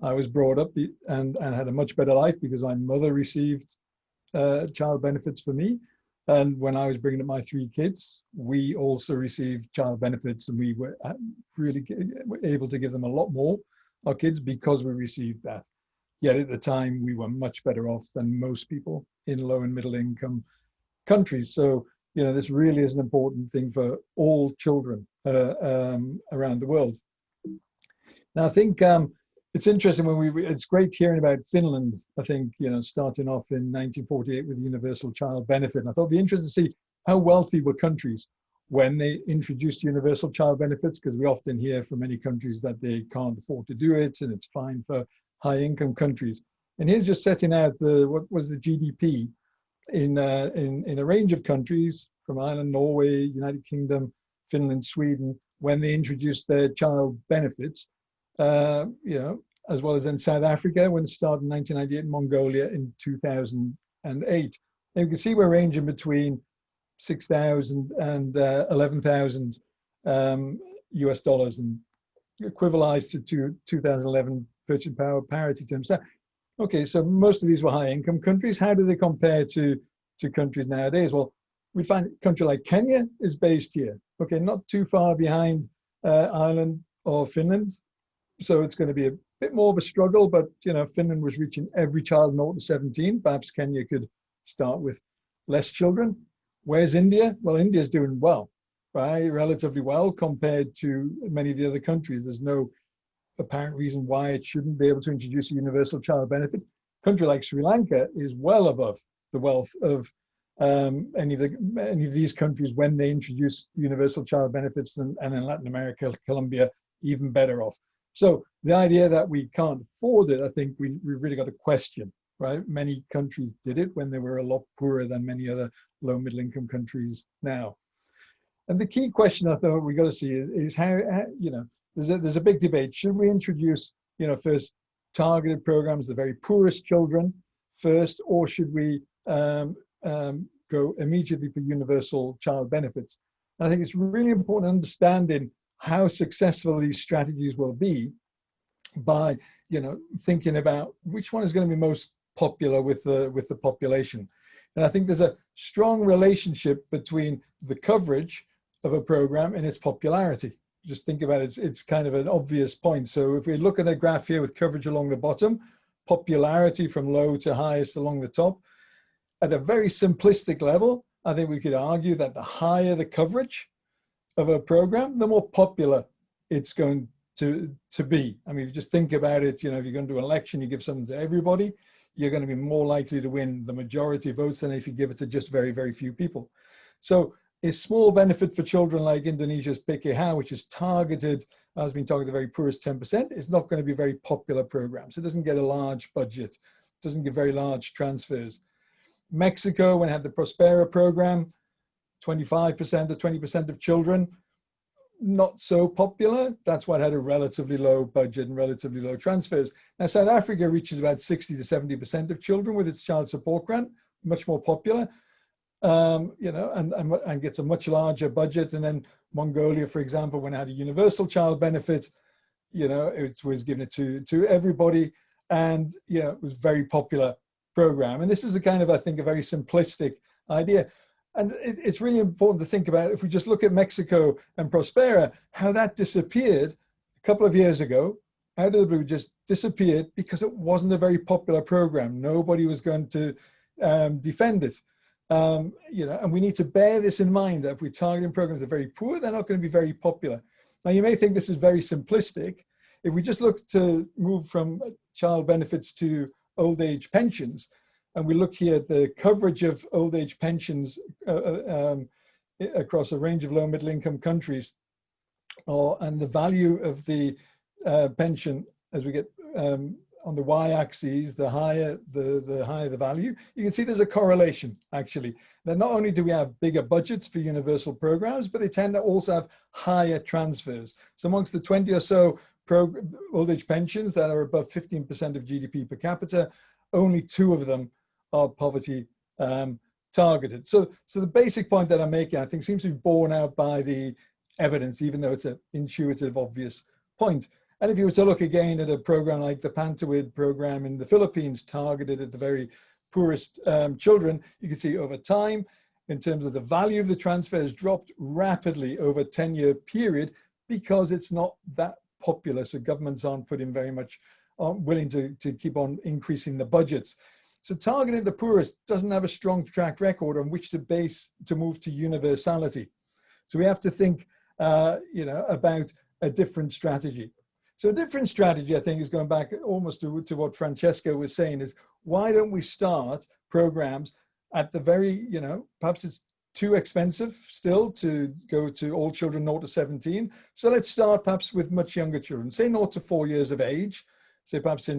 F: I was brought up and had a much better life because my mother received child benefits for me. And when I was bringing up my 3 kids, we also received child benefits, and we were really able to give them a lot more, our kids, because we received that. Yet at the time, we were much better off than most people in low and middle income countries. So, you know, this really is an important thing for all children around the world. Now, I think it's interesting it's great hearing about Finland, I think, you know, starting off in 1948 with the universal child benefit. And I thought it'd be interesting to see how wealthy were countries when they introduced universal child benefits, because we often hear from many countries that they can't afford to do it and it's fine for high income countries. And here's just setting out what was the GDP in a range of countries from Ireland, Norway, United Kingdom, Finland, Sweden, when they introduced their child benefits. You know, as well as in South Africa when it started in 1998, Mongolia in 2008. And you can see we're ranging between 6,000 and 11,000 US dollars, and equivalized to 2011 purchasing power parity terms. So, okay, so most of these were high income countries. How do they compare to countries nowadays? Well, we find a country like Kenya is based here. Okay, not too far behind Ireland or Finland. So it's going to be a bit more of a struggle, but, you know, Finland was reaching every child 0 to 17. Perhaps Kenya could start with less children. Where's India? Well, India's doing well, right? Relatively well compared to many of the other countries. There's no apparent reason why it shouldn't be able to introduce a universal child benefit. A country like Sri Lanka is well above the wealth of any of these countries when they introduce universal child benefits, and in Latin America, Colombia, even better off. So the idea that we can't afford it, I think we've really got to question, right? Many countries did it when they were a lot poorer than many other low middle income countries now. And the key question I thought we got to see is how, you know, there's a big debate. Should we introduce, you know, first targeted programs, the very poorest children first, or should we go immediately for universal child benefits? And I think it's really important understanding how successful these strategies will be by, you know, thinking about which one is going to be most popular with the population. And I think there's a strong relationship between the coverage of a program and its popularity. Just think about it, it's kind of an obvious point. So if we look at a graph here with coverage along the bottom, popularity from low to highest along the top, at a very simplistic level, I think we could argue that the higher the coverage of a program, the more popular it's going to be. I mean, if you just think about it, you know, if you're going to do an election, you give something to everybody, you're going to be more likely to win the majority of votes than if you give it to just very, very few people. So a small benefit for children like Indonesia's PKH, which is targeted, has been targeted the very poorest 10%, is not going to be a very popular program. So it doesn't get a large budget, doesn't get very large transfers. Mexico, when it had the Prospera program, 25% or 20% of children, not so popular. That's why it had a relatively low budget and relatively low transfers. Now, South Africa reaches about 60 to 70% of children with its child support grant, much more popular, you know, and gets a much larger budget. And then Mongolia, for example, when it had a universal child benefit, you know, it was given it to everybody, and, you know, it was a very popular program. And this is a kind of, I think, a very simplistic idea. And it's really important to think about, if we just look at Mexico and Prospera, how that disappeared a couple of years ago, out of the blue, just disappeared because it wasn't a very popular program. Nobody was going to defend it. You know, and we need to bear this in mind, that if we're targeting programs that are very poor, they're not going to be very popular. Now, you may think this is very simplistic. If we just look to move from child benefits to old age pensions, and we look here at the coverage of old age pensions across a range of low middle income countries, and the value of the pension as we get on the y-axis, the higher the value, you can see there's a correlation, actually. That not only do we have bigger budgets for universal programs, but they tend to also have higher transfers. So amongst the 20 or so old age pensions that are above 15% of GDP per capita, only 2 of them are poverty targeted. So the basic point that I'm making, I think, seems to be borne out by the evidence, even though it's an intuitive, obvious point. And if you were to look again at a program like the Pantawid program in the Philippines, targeted at the very poorest children, you can see over time, in terms of the value of the transfer, has dropped rapidly over a 10-year period because it's not that popular. So governments aren't putting very much, aren't willing to keep on increasing the budgets. So targeting the poorest doesn't have a strong track record on which to base to move to universality. So we have to think, you know, about a different strategy. So a different strategy, I think, is going back almost to what Francesca was saying, is why don't we start programs at the very, you know, perhaps it's too expensive still to go to all children 0 to 17. So let's start perhaps with much younger children, say 0 to 4 years of age. Say perhaps we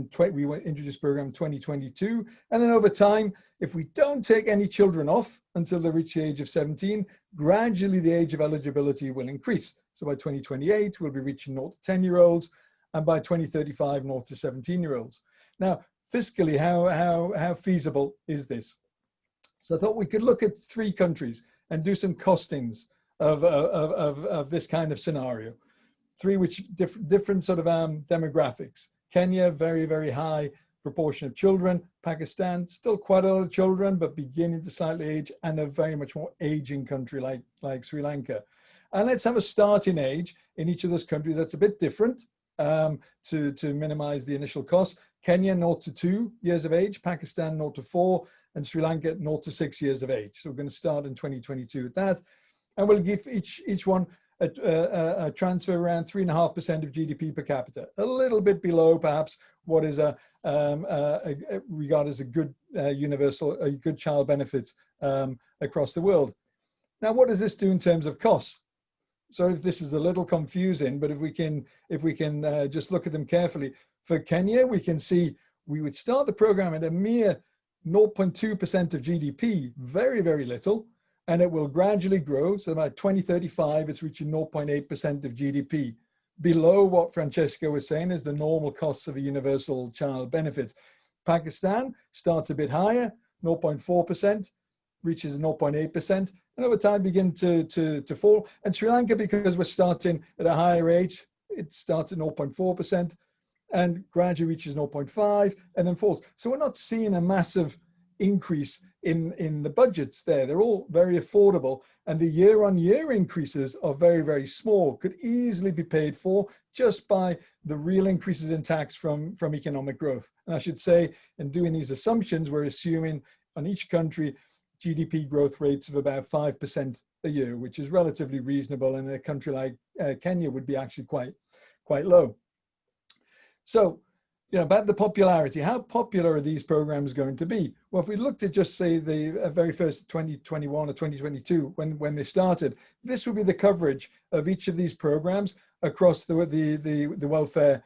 F: introduce program 2022, and then over time, if we don't take any children off until they reach the age of 17, gradually the age of eligibility will increase. So by 2028, we'll be reaching 0 to 10-year-olds, and by 2035, 0 to 17-year-olds. Now, fiscally, how feasible is this? So I thought we could look at 3 countries and do some costings of this kind of scenario. 3 which different sort of demographics. Kenya, very, very high proportion of children. Pakistan, still quite a lot of children, but beginning to slightly age, and a very much more aging country like Sri Lanka. And let's have a starting age in each of those countries that's a bit different to minimize the initial cost. Kenya, 0 to 2 years of age. Pakistan, 0 to 4. And Sri Lanka, 0 to 6 years of age. So we're going to start in 2022 with that. And we'll give each one a transfer around 3.5% of GDP per capita, a little bit below perhaps what is regarded as a good a good child benefit across the world. Now, what does this do in terms of costs? So if this is a little confusing, but if we can just look at them carefully, for Kenya, we can see we would start the program at a mere 0.2% of GDP, very, very little, and it will gradually grow. So by 2035, it's reaching 0.8% of GDP, below what Francesco was saying is the normal costs of a universal child benefit. Pakistan starts a bit higher, 0.4%, reaches 0.8%, and over time begin to fall. And Sri Lanka, because we're starting at a higher age, it starts at 0.4% and gradually reaches 0.5 and then falls. So we're not seeing a massive increase in the budgets there. They're all very affordable, and the year-on-year increases are very, very small, could easily be paid for just by the real increases in tax from economic growth. And I should say, in doing these assumptions, we're assuming on each country GDP growth rates of about 5% a year, which is relatively reasonable, and a country like Kenya would be actually quite low. So, about the popularity, how popular are these programs going to be? Well, if we looked at just say the very first 2021 or 2022, when they started, this would be the coverage of each of these programs across the welfare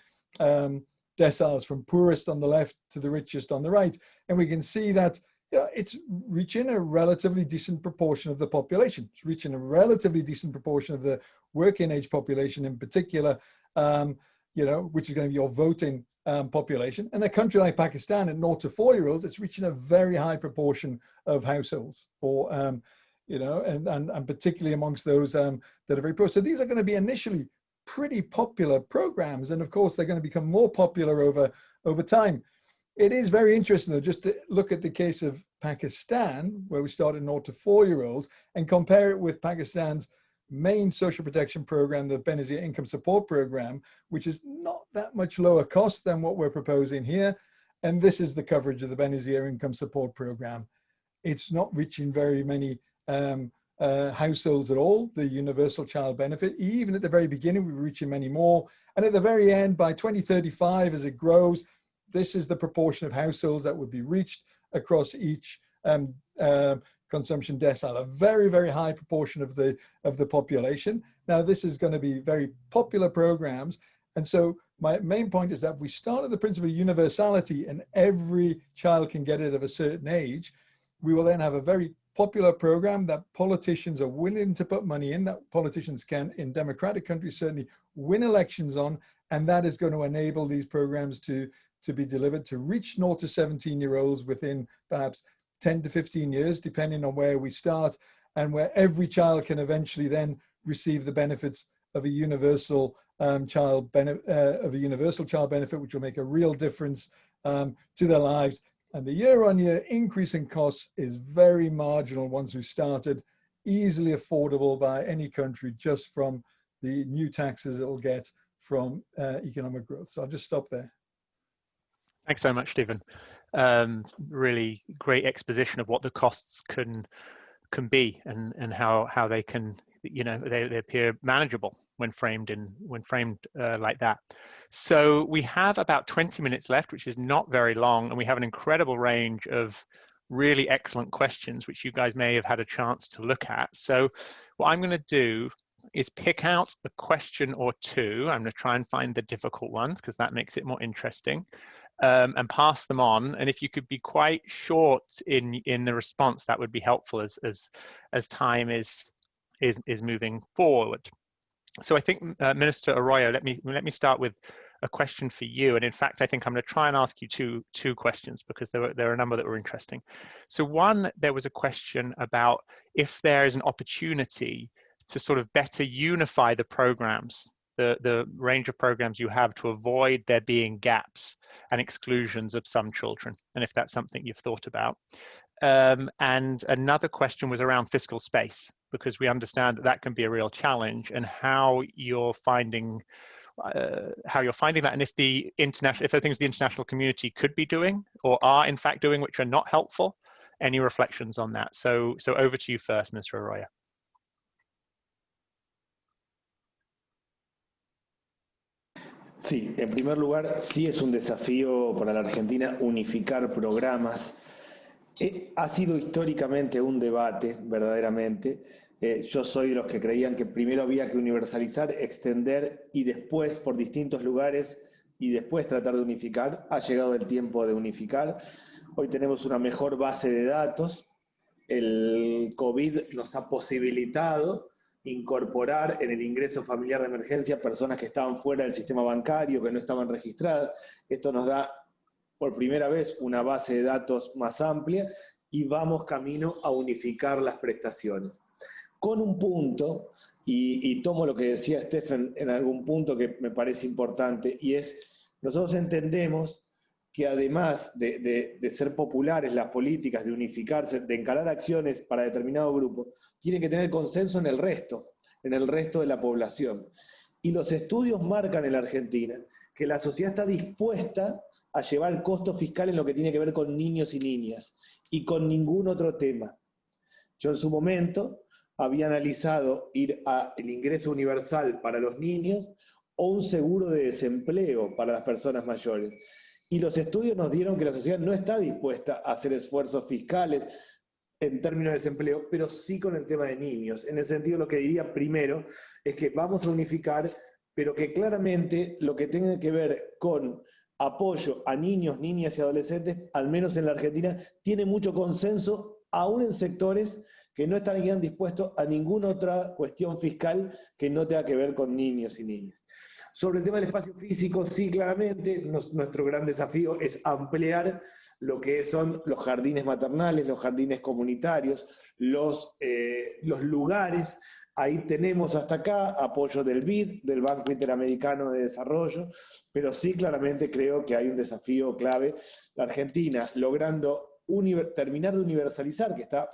F: deciles, from poorest on the left to the richest on the right. And we can see that it's reaching a relatively decent proportion of the population. It's reaching a relatively decent proportion of the working age population in particular, which is going to be your voting population. And a country like Pakistan, at 0 to 4-year-olds, it's reaching a very high proportion of households, or and particularly amongst those that are very poor. So these are going to be initially pretty popular programs, and of course they're going to become more popular over time. It is very interesting, though, just to look at the case of Pakistan, where we started 0 to 4-year-olds, and compare it with Pakistan's main social protection program, the Benazir Income Support Program, which is not that much lower cost than what we're proposing here. And this is the coverage of the Benazir Income Support Program. It's not reaching very many households at all, the universal child benefit. Even at the very beginning, we're reaching many more. And at the very end, by 2035, as it grows, this is the proportion of households that would be reached across each consumption decile, a very, very high proportion of the population. Now, this is going to be very popular programs. And so my main point is that we start at the principle of universality and every child can get it at a certain age. We will then have a very popular program that politicians are willing to put money in, that politicians can, in democratic countries, certainly win elections on. And that is going to enable these programs to be delivered to reach 0 to 17-year-olds within perhaps 10 to 15 years, depending on where we start, and where every child can eventually then receive the benefits of a universal child benefit, which will make a real difference to their lives. And the year-on-year increase in costs is very marginal once we've started, easily affordable by any country just from the new taxes it'll get from economic growth. So I'll just stop there.
A: Thanks so much, Stephen. Really great exposition of what the costs can be, and how they can, they appear manageable when framed like that. So we have about 20 minutes left, which is not very long, and we have an incredible range of really excellent questions, which you guys may have had a chance to look at. So what I'm going to do is pick out a question or two. I'm going to try and find the difficult ones because that makes it more interesting. And pass them on. And if you could be quite short in the response, that would be helpful as time is moving forward. So I think Minister Arroyo, let me start with a question for you. And in fact, I think I'm going to try and ask you two questions because there are a number that were interesting. So one, there was a question about if there is an opportunity to sort of better unify the programs, the range of programs you have, to avoid there being gaps and exclusions of some children, and if that's something you've thought about. And another question was around fiscal space, because we understand that can be a real challenge, and how you're finding that, and if there are things the international community could be doing or are in fact doing which are not helpful. Any reflections on that? So over to you first, Mr. Arroyo.
D: Sí, en primer lugar, sí es un desafío para la Argentina unificar programas. Ha sido históricamente un debate, verdaderamente. Yo soy de los que creían que primero había que universalizar, extender y después por distintos lugares y después tratar de unificar. Ha llegado el tiempo de unificar. Hoy tenemos una mejor base de datos. El COVID nos ha posibilitado incorporar en el ingreso familiar de emergencia personas que estaban fuera del sistema bancario, que no estaban registradas. Esto nos da por primera vez una base de datos más amplia y vamos camino a unificar las prestaciones. Con un punto, y tomo lo que decía Stephen en algún punto que me parece importante, y es, nosotros entendemos que además de ser populares las políticas, de unificarse, de encarar acciones para determinado grupo, tienen que tener consenso en el resto de la población. Y los estudios marcan en la Argentina que la sociedad está dispuesta a llevar el costo fiscal en lo que tiene que ver con niños y niñas, y con ningún otro tema. Yo en su momento había analizado ir al ingreso universal para los niños o un seguro de desempleo para las personas mayores. Y los estudios nos dieron que la sociedad no está dispuesta a hacer esfuerzos fiscales en términos de desempleo, pero sí con el tema de niños. En ese sentido, lo que diría primero es que vamos a unificar, pero que claramente lo que tenga que ver con apoyo a niños, niñas y adolescentes, al menos en la Argentina, tiene mucho consenso, aún en sectores que no están dispuestos a ninguna otra cuestión fiscal que no tenga que ver con niños y niñas. Sobre el tema del espacio físico, sí, claramente, nuestro gran desafío es ampliar lo que son los jardines maternales, los jardines comunitarios, los lugares. Ahí tenemos hasta acá apoyo del BID, del Banco Interamericano de Desarrollo, pero sí claramente creo que hay un desafío clave. La Argentina, logrando terminar de universalizar, que está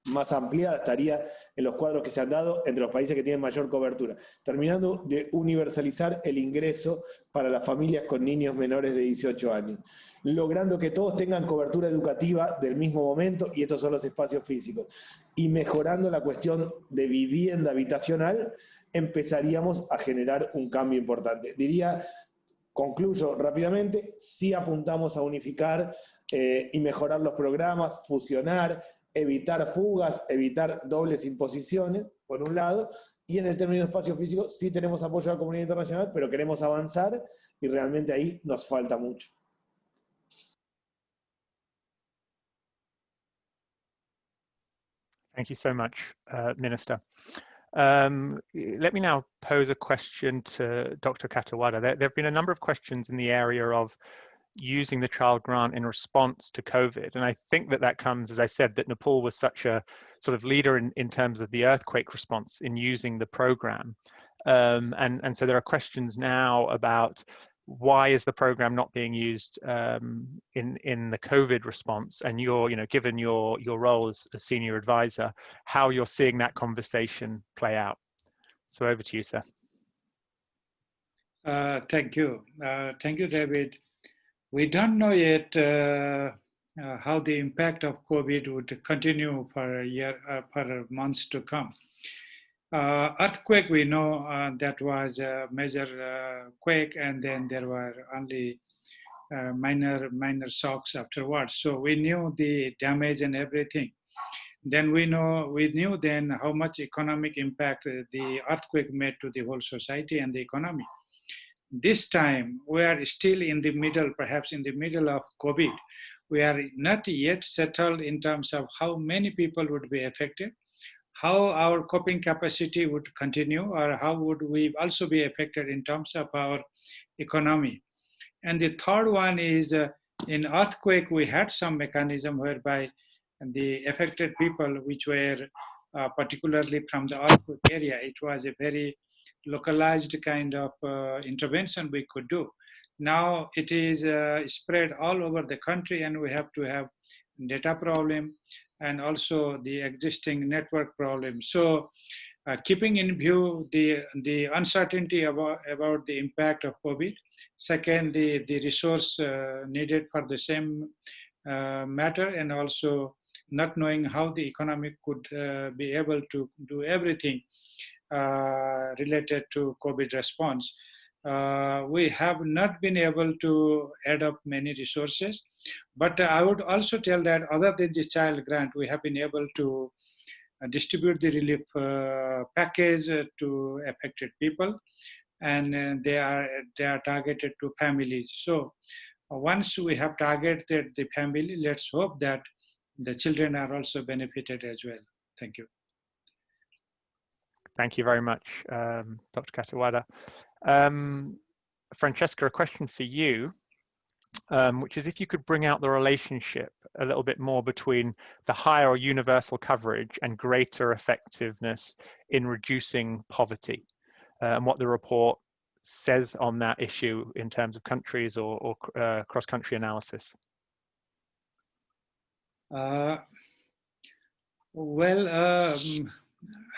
D: más ampliada, estaría en los cuadros que se han dado entre los países que tienen mayor cobertura, terminando de universalizar el ingreso para las familias con niños menores de 18 años, logrando que todos tengan cobertura educativa del mismo momento, y estos son los espacios físicos, y mejorando la cuestión de vivienda habitacional, empezaríamos a generar un cambio importante. Diría, concluyo rápidamente, sí apuntamos a unificar y mejorar los programas, fusionar, evitar fugas, evitar dobles imposiciones, por un lado, y en el término de espacio físico sí tenemos apoyo a la comunidad internacional, pero queremos avanzar y realmente ahí nos falta mucho.
A: Thank you so much, Minister. Let me now pose a question to Dr. Katawada. There have been a number of questions in the area of using the child grant in response to COVID. And I think that comes, as I said, that Nepal was such a sort of leader in terms of the earthquake response in using the program. And so there are questions now about why is the program not being used in the COVID response, and given your role as a senior advisor, how you're seeing that conversation play out. So over to you, sir.
B: Thank you. Thank you, David. We don't know yet how the impact of COVID would continue for for months to come. Earthquake, we know that was a major quake, and then there were only minor shocks afterwards. So we knew the damage and everything. Then we knew then how much economic impact the earthquake made to the whole society and the economy. This time, we are still in the middle, perhaps in the middle of COVID. We are not yet settled in terms of how many people would be affected, how our coping capacity would continue, or how would we also be affected in terms of our economy. And the third one is in earthquake, we had some mechanism whereby the affected people, which were particularly from the earthquake area, it was a very localized kind of intervention we could do. Now it is spread all over the country, and we have to have data problem and also the existing network problem. So keeping in view the uncertainty about the impact of COVID, second, the resource needed for the same matter, and also not knowing how the economy could be able to do everything related to COVID response. we have not been able to add up many resources. But I would also tell that other than the child grant, we have been able to distribute the relief package to affected people, and they are targeted to families. So once we have targeted the family, let's hope that the children are also benefited as well. Thank you.
A: Thank you very much, Dr. Katawada. Francesca, a question for you, which is if you could bring out the relationship a little bit more between the higher or universal coverage and greater effectiveness in reducing poverty, and what the report says on that issue in terms of countries or cross-country analysis.
B: I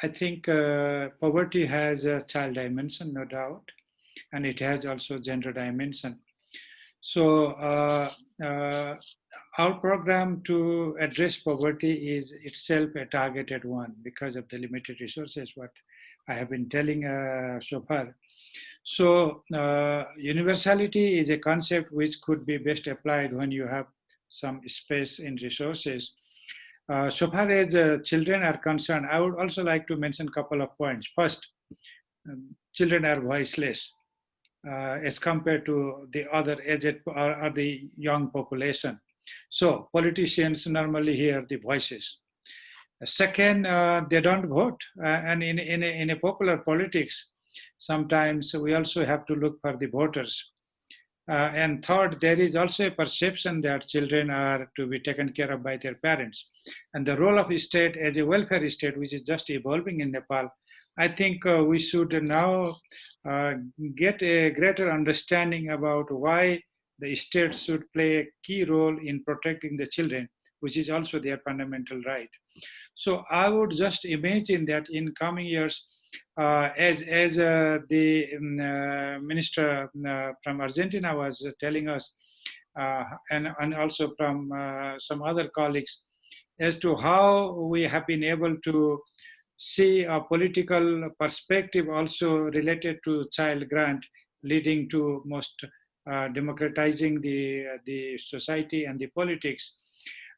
B: think poverty has a child dimension, no doubt, and it has also gender dimension. So our program to address poverty is itself a targeted one because of the limited resources, what I have been telling so far. So universality is a concept which could be best applied when you have some space in resources. So far as children are concerned, I would also like to mention a couple of points. First, children are voiceless as compared to the other aged or the young population. So politicians normally hear the voices. Second, they don't vote. And in a popular politics, sometimes we also have to look for the voters. And third, there is also a perception that children are to be taken care of by their parents. And the role of the state as a welfare state, which is just evolving in Nepal, I think we should now get a greater understanding about why the state should play a key role in protecting the children, which is also their fundamental right. So I would just imagine that in coming years, as the minister from Argentina was telling us, and also from some other colleagues, as to how we have been able to see a political perspective also related to child grant, leading to most democratizing the society and the politics.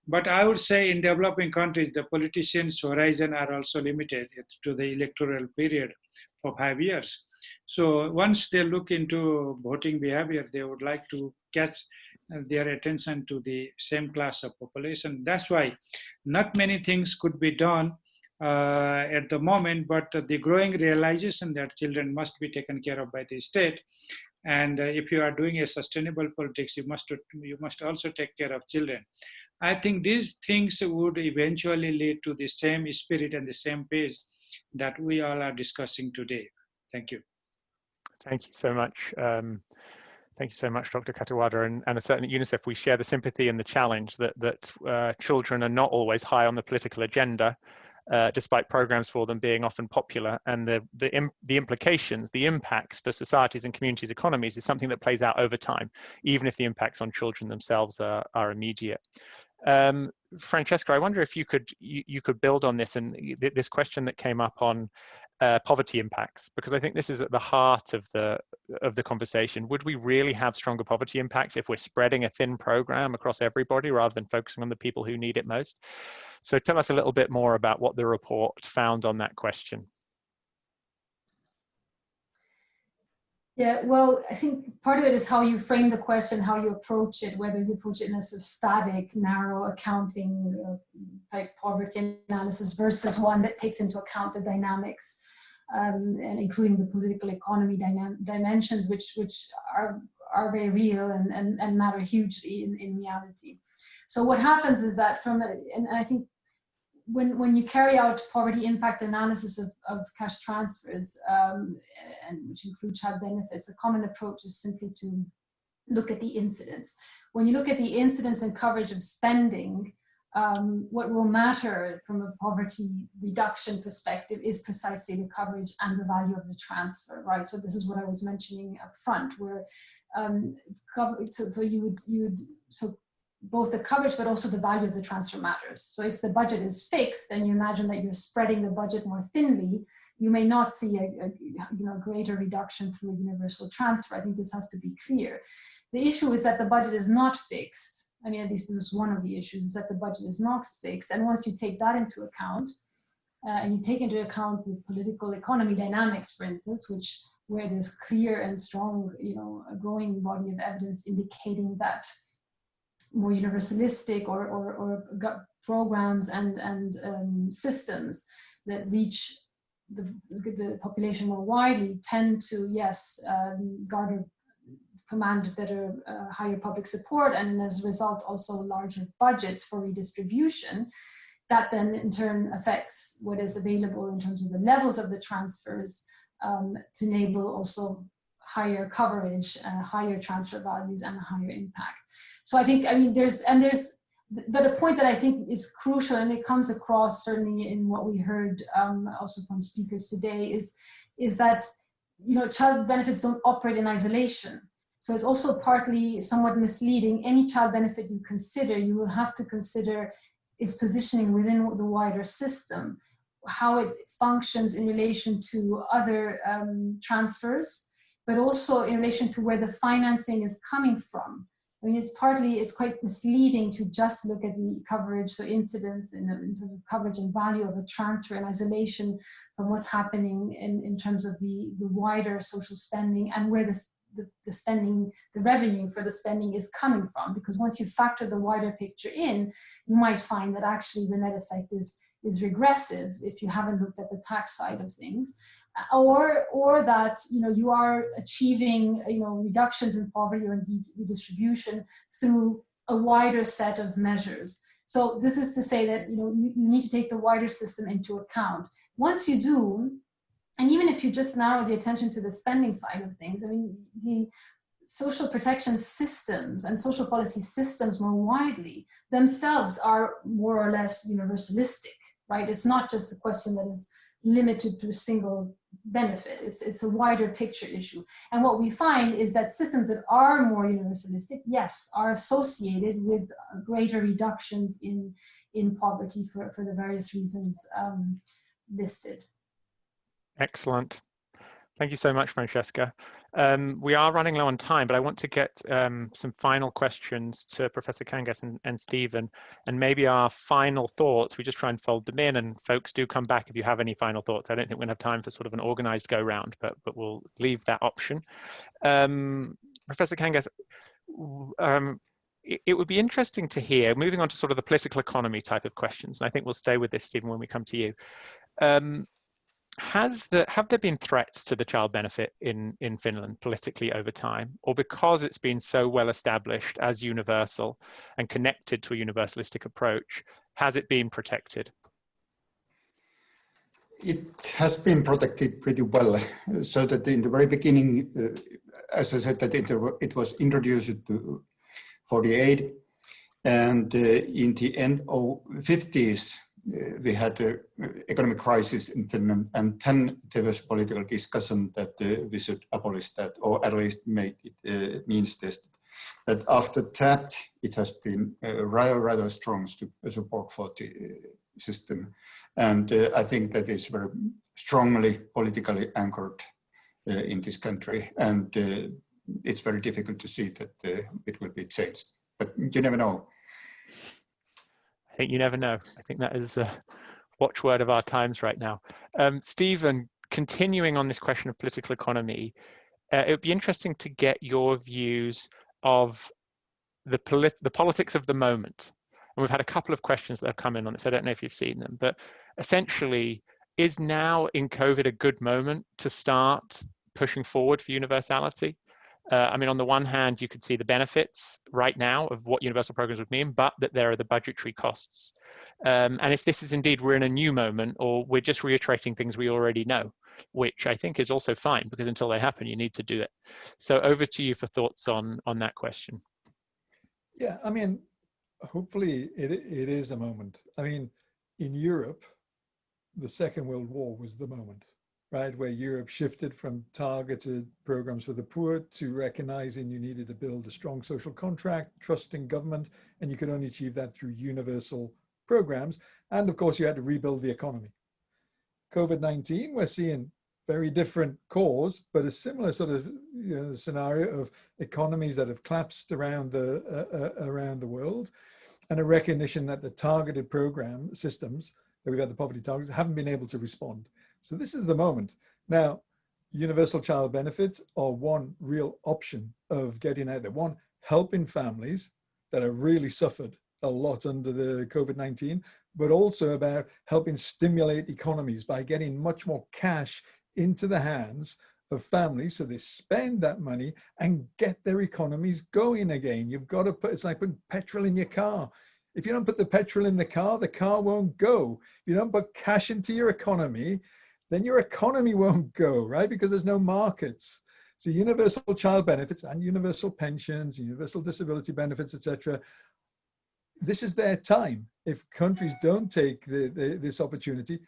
B: But I would say in developing countries, the politicians' horizon are also limited to the electoral period for 5 years. So once they look into voting behavior, they would like to catch their attention to the same class of population. That's why not many things could be done at the moment, but the growing realization that children must be taken care of by the state. And if you are doing a sustainable politics, you must also take care of children. I think these things would eventually lead to the same spirit and the same pace that we all are discussing today. Thank you.
A: Thank you so much. Thank you so much, Dr. Katawada. And certainly at UNICEF, we share the sympathy and the challenge that children are not always high on the political agenda, despite programs for them being often popular. And the implications, the impacts for societies and communities' economies is something that plays out over time, even if the impacts on children themselves are immediate. Francesca, I wonder if you could build on this and this question that came up on poverty impacts, because I think this is at the heart of the conversation. Would we really have stronger poverty impacts if we're spreading a thin program across everybody rather than focusing on the people who need it most? So tell us a little bit more about what the report found on that question.
C: Yeah, well, I think part of it is how you frame the question, how you approach it, whether you approach it in a sort of static, narrow accounting type poverty analysis versus one that takes into account the dynamics and including the political economy dimensions, which are very real and matter hugely in reality. So what happens is that and I think when you carry out poverty impact analysis of cash transfers, and which include child benefits, a common approach is simply to look at the incidence. When you look at the incidence and coverage of spending, what will matter from a poverty reduction perspective is precisely the coverage and the value of the transfer, right? So this is what I was mentioning up front, where so both the coverage but also the value of the transfer matters. So if the budget is fixed and you imagine that you're spreading the budget more thinly, you may not see a greater reduction through a universal transfer. I think this has to be clear. The issue is that the budget is not fixed. I mean, at least this is one of the issues, is that the budget is not fixed. And once you take that into account, and you take into account the political economy dynamics, for instance, where there's clear and strong, a growing body of evidence indicating that more universalistic or programs and systems that reach the population more widely tend to, yes, command better, higher public support, and as a result also larger budgets for redistribution. That then in turn affects what is available in terms of the levels of the transfers to enable also higher coverage, higher transfer values, and a higher impact. So I think, but a point that I think is crucial, and it comes across certainly in what we heard also from speakers today, is that child benefits don't operate in isolation. So it's also partly somewhat misleading. Any child benefit you consider, you will have to consider its positioning within the wider system, how it functions in relation to other transfers, but also in relation to where the financing is coming from. I mean, it's quite misleading to just look at the coverage, so incidence in terms of coverage and value of a transfer in isolation from what's happening in terms of the wider social spending and where the spending, the revenue for the spending is coming from. Because once you factor the wider picture in, you might find that actually the net effect is regressive if you haven't looked at the tax side of things, or that you are achieving reductions in poverty or indeed redistribution through a wider set of measures. So this is to say that you need to take the wider system into account. Once you do, and even if you just narrow the attention to the spending side of things, I mean, the social protection systems and social policy systems more widely themselves are more or less universalistic, right? It's not just a question that is limited to a single benefit. It's a wider picture issue. And what we find is that systems that are more universalistic, yes, are associated with greater reductions in poverty for the various reasons listed.
A: Excellent. Thank you so much, Francesca. We are running low on time, but I want to get some final questions to Professor Kangas and Stephen, and maybe our final thoughts. We just try and fold them in, and folks do come back if you have any final thoughts. I don't think we're going to have time for sort of an organized go round, but we'll leave that option. Professor Kangas, it would be interesting to hear, moving on to sort of the political economy type of questions, and I think we'll stay with this, Stephen, when we come to you. Have there been threats to the child benefit in Finland politically over time, or because it's been so well established as universal and connected to a universalistic approach, has it been protected?
E: It has been protected pretty well, so that in the very beginning, as I said, that it was introduced to 48, and in the end of 50s, we had an economic crisis in Finland, and then there was political discussion that we should abolish that, or at least make it means tested. But after that, it has been rather strong support for the system, and I think that is very strongly politically anchored in this country, and it's very difficult to see that it will be changed. But you never know.
A: I think you never know. I think that is the watchword of our times right now. Stephen, continuing on this question of political economy, it would be interesting to get your views of the politics of the moment. And we've had a couple of questions that have come in on this. I don't know if you've seen them, but essentially, is now in COVID a good moment to start pushing forward for universality? I mean, on the one hand, you could see the benefits right now of what universal programs would mean, but that there are the budgetary costs. And if this is indeed, we're in a new moment, or we're just reiterating things we already know, which I think is also fine, because until they happen, you need to do it. So over to you for thoughts on that question.
F: Yeah, I mean, hopefully it is a moment. I mean, in Europe, the Second World War was the moment, right, where Europe shifted from targeted programs for the poor to recognizing you needed to build a strong social contract, trusting government, and you could only achieve that through universal programs. And of course, you had to rebuild the economy. COVID-19, we're seeing very different cause, but a similar sort of scenario of economies that have collapsed around the world, and a recognition that the targeted program systems that we've had, the poverty targets, haven't been able to respond. So this is the moment. Now, universal child benefits are one real option of getting out there. One, helping families that have really suffered a lot under the COVID-19, but also about helping stimulate economies by getting much more cash into the hands of families so they spend that money and get their economies going again. You've got to put, it's like putting petrol in your car. If you don't put the petrol in the car won't go. If you don't put cash into your economy, then your economy won't go, right? Because there's no markets. So universal child benefits and universal pensions, universal disability benefits, etc. This is their time. If countries don't take this opportunity,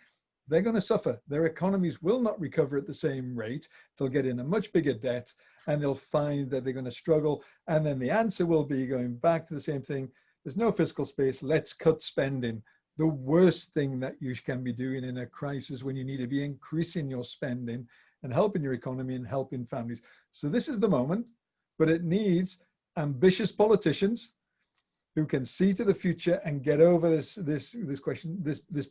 F: they're going to suffer. Their economies will not recover at the same rate. They'll get in a much bigger debt, and they'll find that they're going to struggle. And then the answer will be going back to the same thing. There's no fiscal space. Let's cut spending. The worst thing that you can be doing in a crisis, when you need to be increasing your spending and helping your economy and helping families. So this is the moment, but it needs ambitious politicians who can see to the future and get over this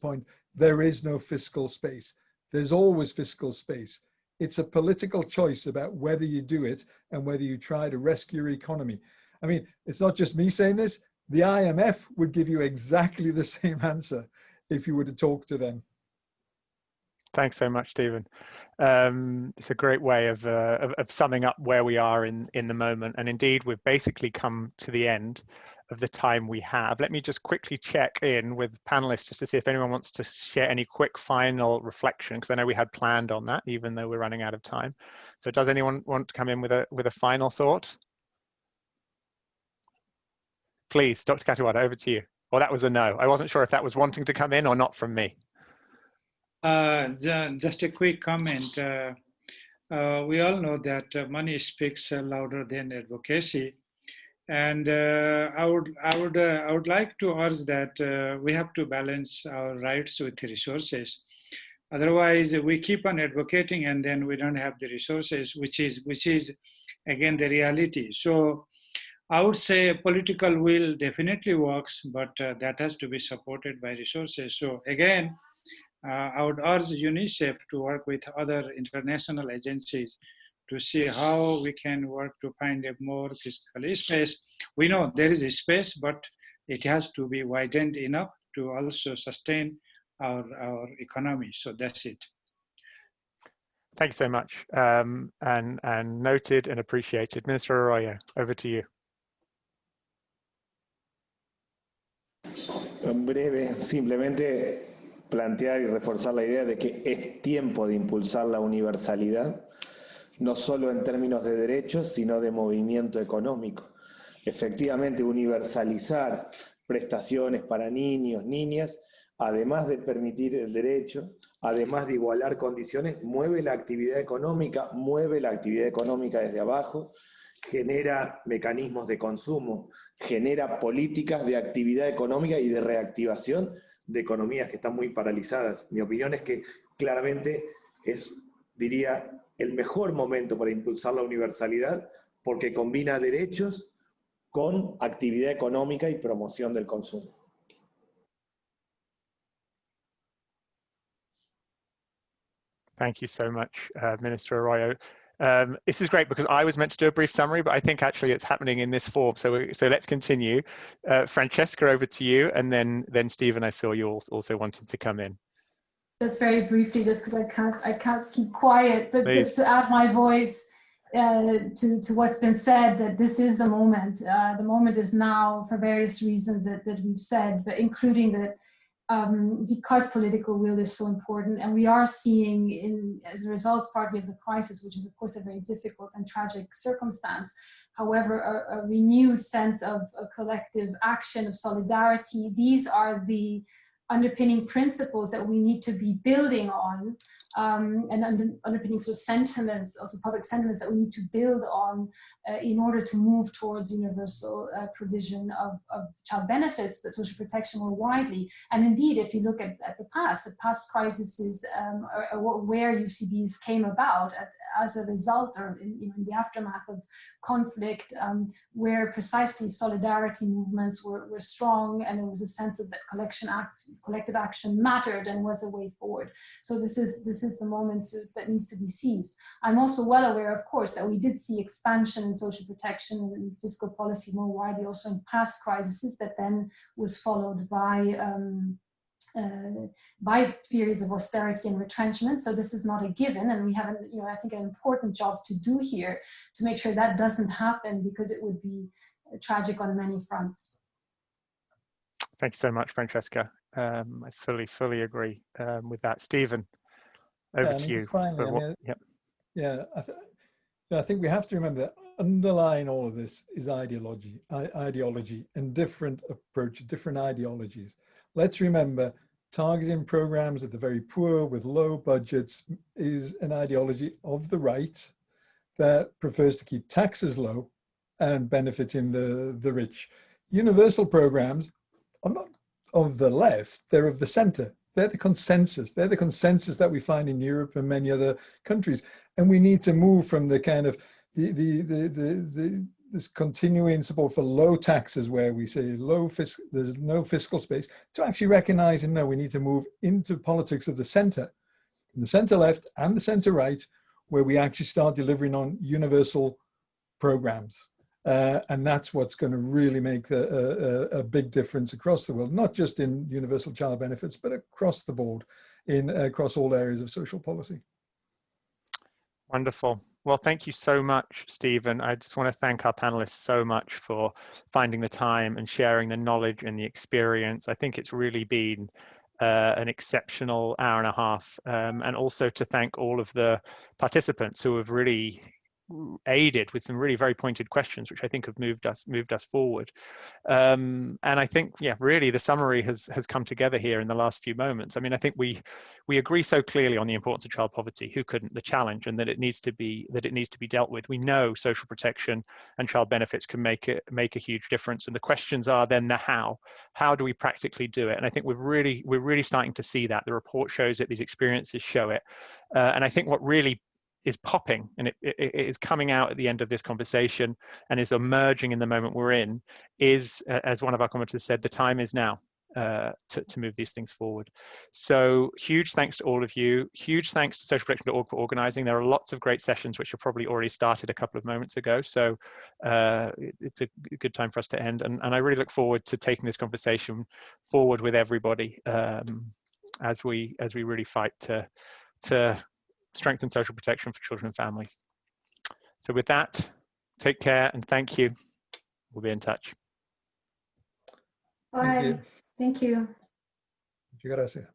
F: point. There is no fiscal space. There's always fiscal space. It's a political choice about whether you do it and whether you try to rescue your economy. I mean, it's not just me saying this. The IMF would give you exactly the same answer if you were to talk to them.
A: Thanks so much, Stephen. It's a great way of summing up where we are in the moment. And indeed, we've basically come to the end of the time we have. Let me just quickly check in with panelists just to see if anyone wants to share any quick final reflection, because I know we had planned on that, even though we're running out of time. So does anyone want to come in with a final thought? Please, Dr. Katiwada, over to you. Well, that was a no. I wasn't sure if that was wanting to come in or not from me.
B: Just a quick comment. We all know that money speaks louder than advocacy, and I would like to urge that we have to balance our rights with the resources. Otherwise, we keep on advocating and then we don't have the resources, which is again the reality. So I would say political will definitely works, but that has to be supported by resources. So again, I would urge UNICEF to work with other international agencies to see how we can work to find a more fiscal space. We know there is a space, but it has to be widened enough to also sustain our economy. So that's it.
A: Thank you so much, and noted and appreciated. Minister Arroyo, over to you.
D: En breve, simplemente plantear y reforzar la idea de que es tiempo de impulsar la universalidad, no solo en términos de derechos, sino de movimiento económico. Efectivamente, universalizar prestaciones para niños, niñas, además de permitir el derecho, además de igualar condiciones, mueve la actividad económica desde abajo, genera mecanismos de consumo, genera políticas de actividad económica y de reactivación de economías que están muy paralizadas. Mi opinión es que claramente es, diría, el mejor momento para impulsar la universalidad porque combina derechos con actividad económica y promoción del consumo.
A: Thank you so much, Minister Arroyo. This is great because I was meant to do a brief summary, but I think actually it's happening in this form. So let's continue. Francesca, over to you, and then Stephen, I saw you also wanted to come in.
C: Just very briefly, just because I can't keep quiet, but Please. Just to add my voice to what's been said, that this is the moment. The moment is now for various reasons that we've said, but including that because political will is so important, and we are seeing as a result partly of the crisis, which is of course a very difficult and tragic circumstance, however, a renewed sense of a collective action, of solidarity. These are the underpinning principles that we need to be building on, and underpinning sort of sentiments, also public sentiments that we need to build on in order to move towards universal provision of child benefits, but social protection more widely. And indeed, if you look at the past crises where UCBs came about as a result, or in the aftermath of conflict, where precisely solidarity movements were strong, and there was a sense of that collective action mattered and was a way forward. So this is the moment that needs to be seized. I'm also well aware, of course, that we did see expansion in social protection and fiscal policy more widely also in past crises that then was followed by periods of austerity and retrenchment. So this is not a given, and we have, I think, an important job to do here to make sure that doesn't happen, because it would be tragic on many fronts.
A: Thank you so much, Francesca. I fully agree with that. Stephen, over to you.
F: Finally, I think we have to remember that underlying all of this is ideology and different approaches, different ideologies. Let's remember, targeting programs at the very poor with low budgets is an ideology of the right that prefers to keep taxes low and benefiting the rich. Universal programs are not of the left, they're of the center. They're the consensus. They're the consensus that we find in Europe and many other countries. And we need to move from the kind of this continuing support for low taxes, where we say there's no fiscal space, to actually recognizing, no, we need to move into politics of the center, the center left and the center right, where we actually start delivering on universal programs. And that's what's going to really make a big difference across the world, not just in universal child benefits, but across the board, across all areas of social policy.
A: Wonderful. Well, thank you so much, Stephen. I just want to thank our panelists so much for finding the time and sharing the knowledge and the experience. I think it's really been an exceptional hour and a half, and also to thank all of the participants who have really aided with some really very pointed questions, which I think have moved us forward. And I think, really the summary has come together here in the last few moments. I mean, I think we agree so clearly on the importance of child poverty. Who couldn't? The challenge, and that it needs to be dealt with. We know social protection and child benefits can make a huge difference. And the questions are then the how. How do we practically do it? And I think we're really starting to see that. The report shows it. These experiences show it. And I think what really is popping, and it is coming out at the end of this conversation and is emerging in the moment we're in, is, as one of our commenters said, the time is now to move these things forward. So huge thanks to all of you. Huge thanks to socialprotection.org for organizing. There are lots of great sessions which have probably already started a couple of moments ago. So it's a good time for us to end. And I really look forward to taking this conversation forward with everybody as we really fight to strengthen social protection for children and families. So with that, take care and thank you. We'll be in touch.
C: Bye. Thank you.
F: Gracias.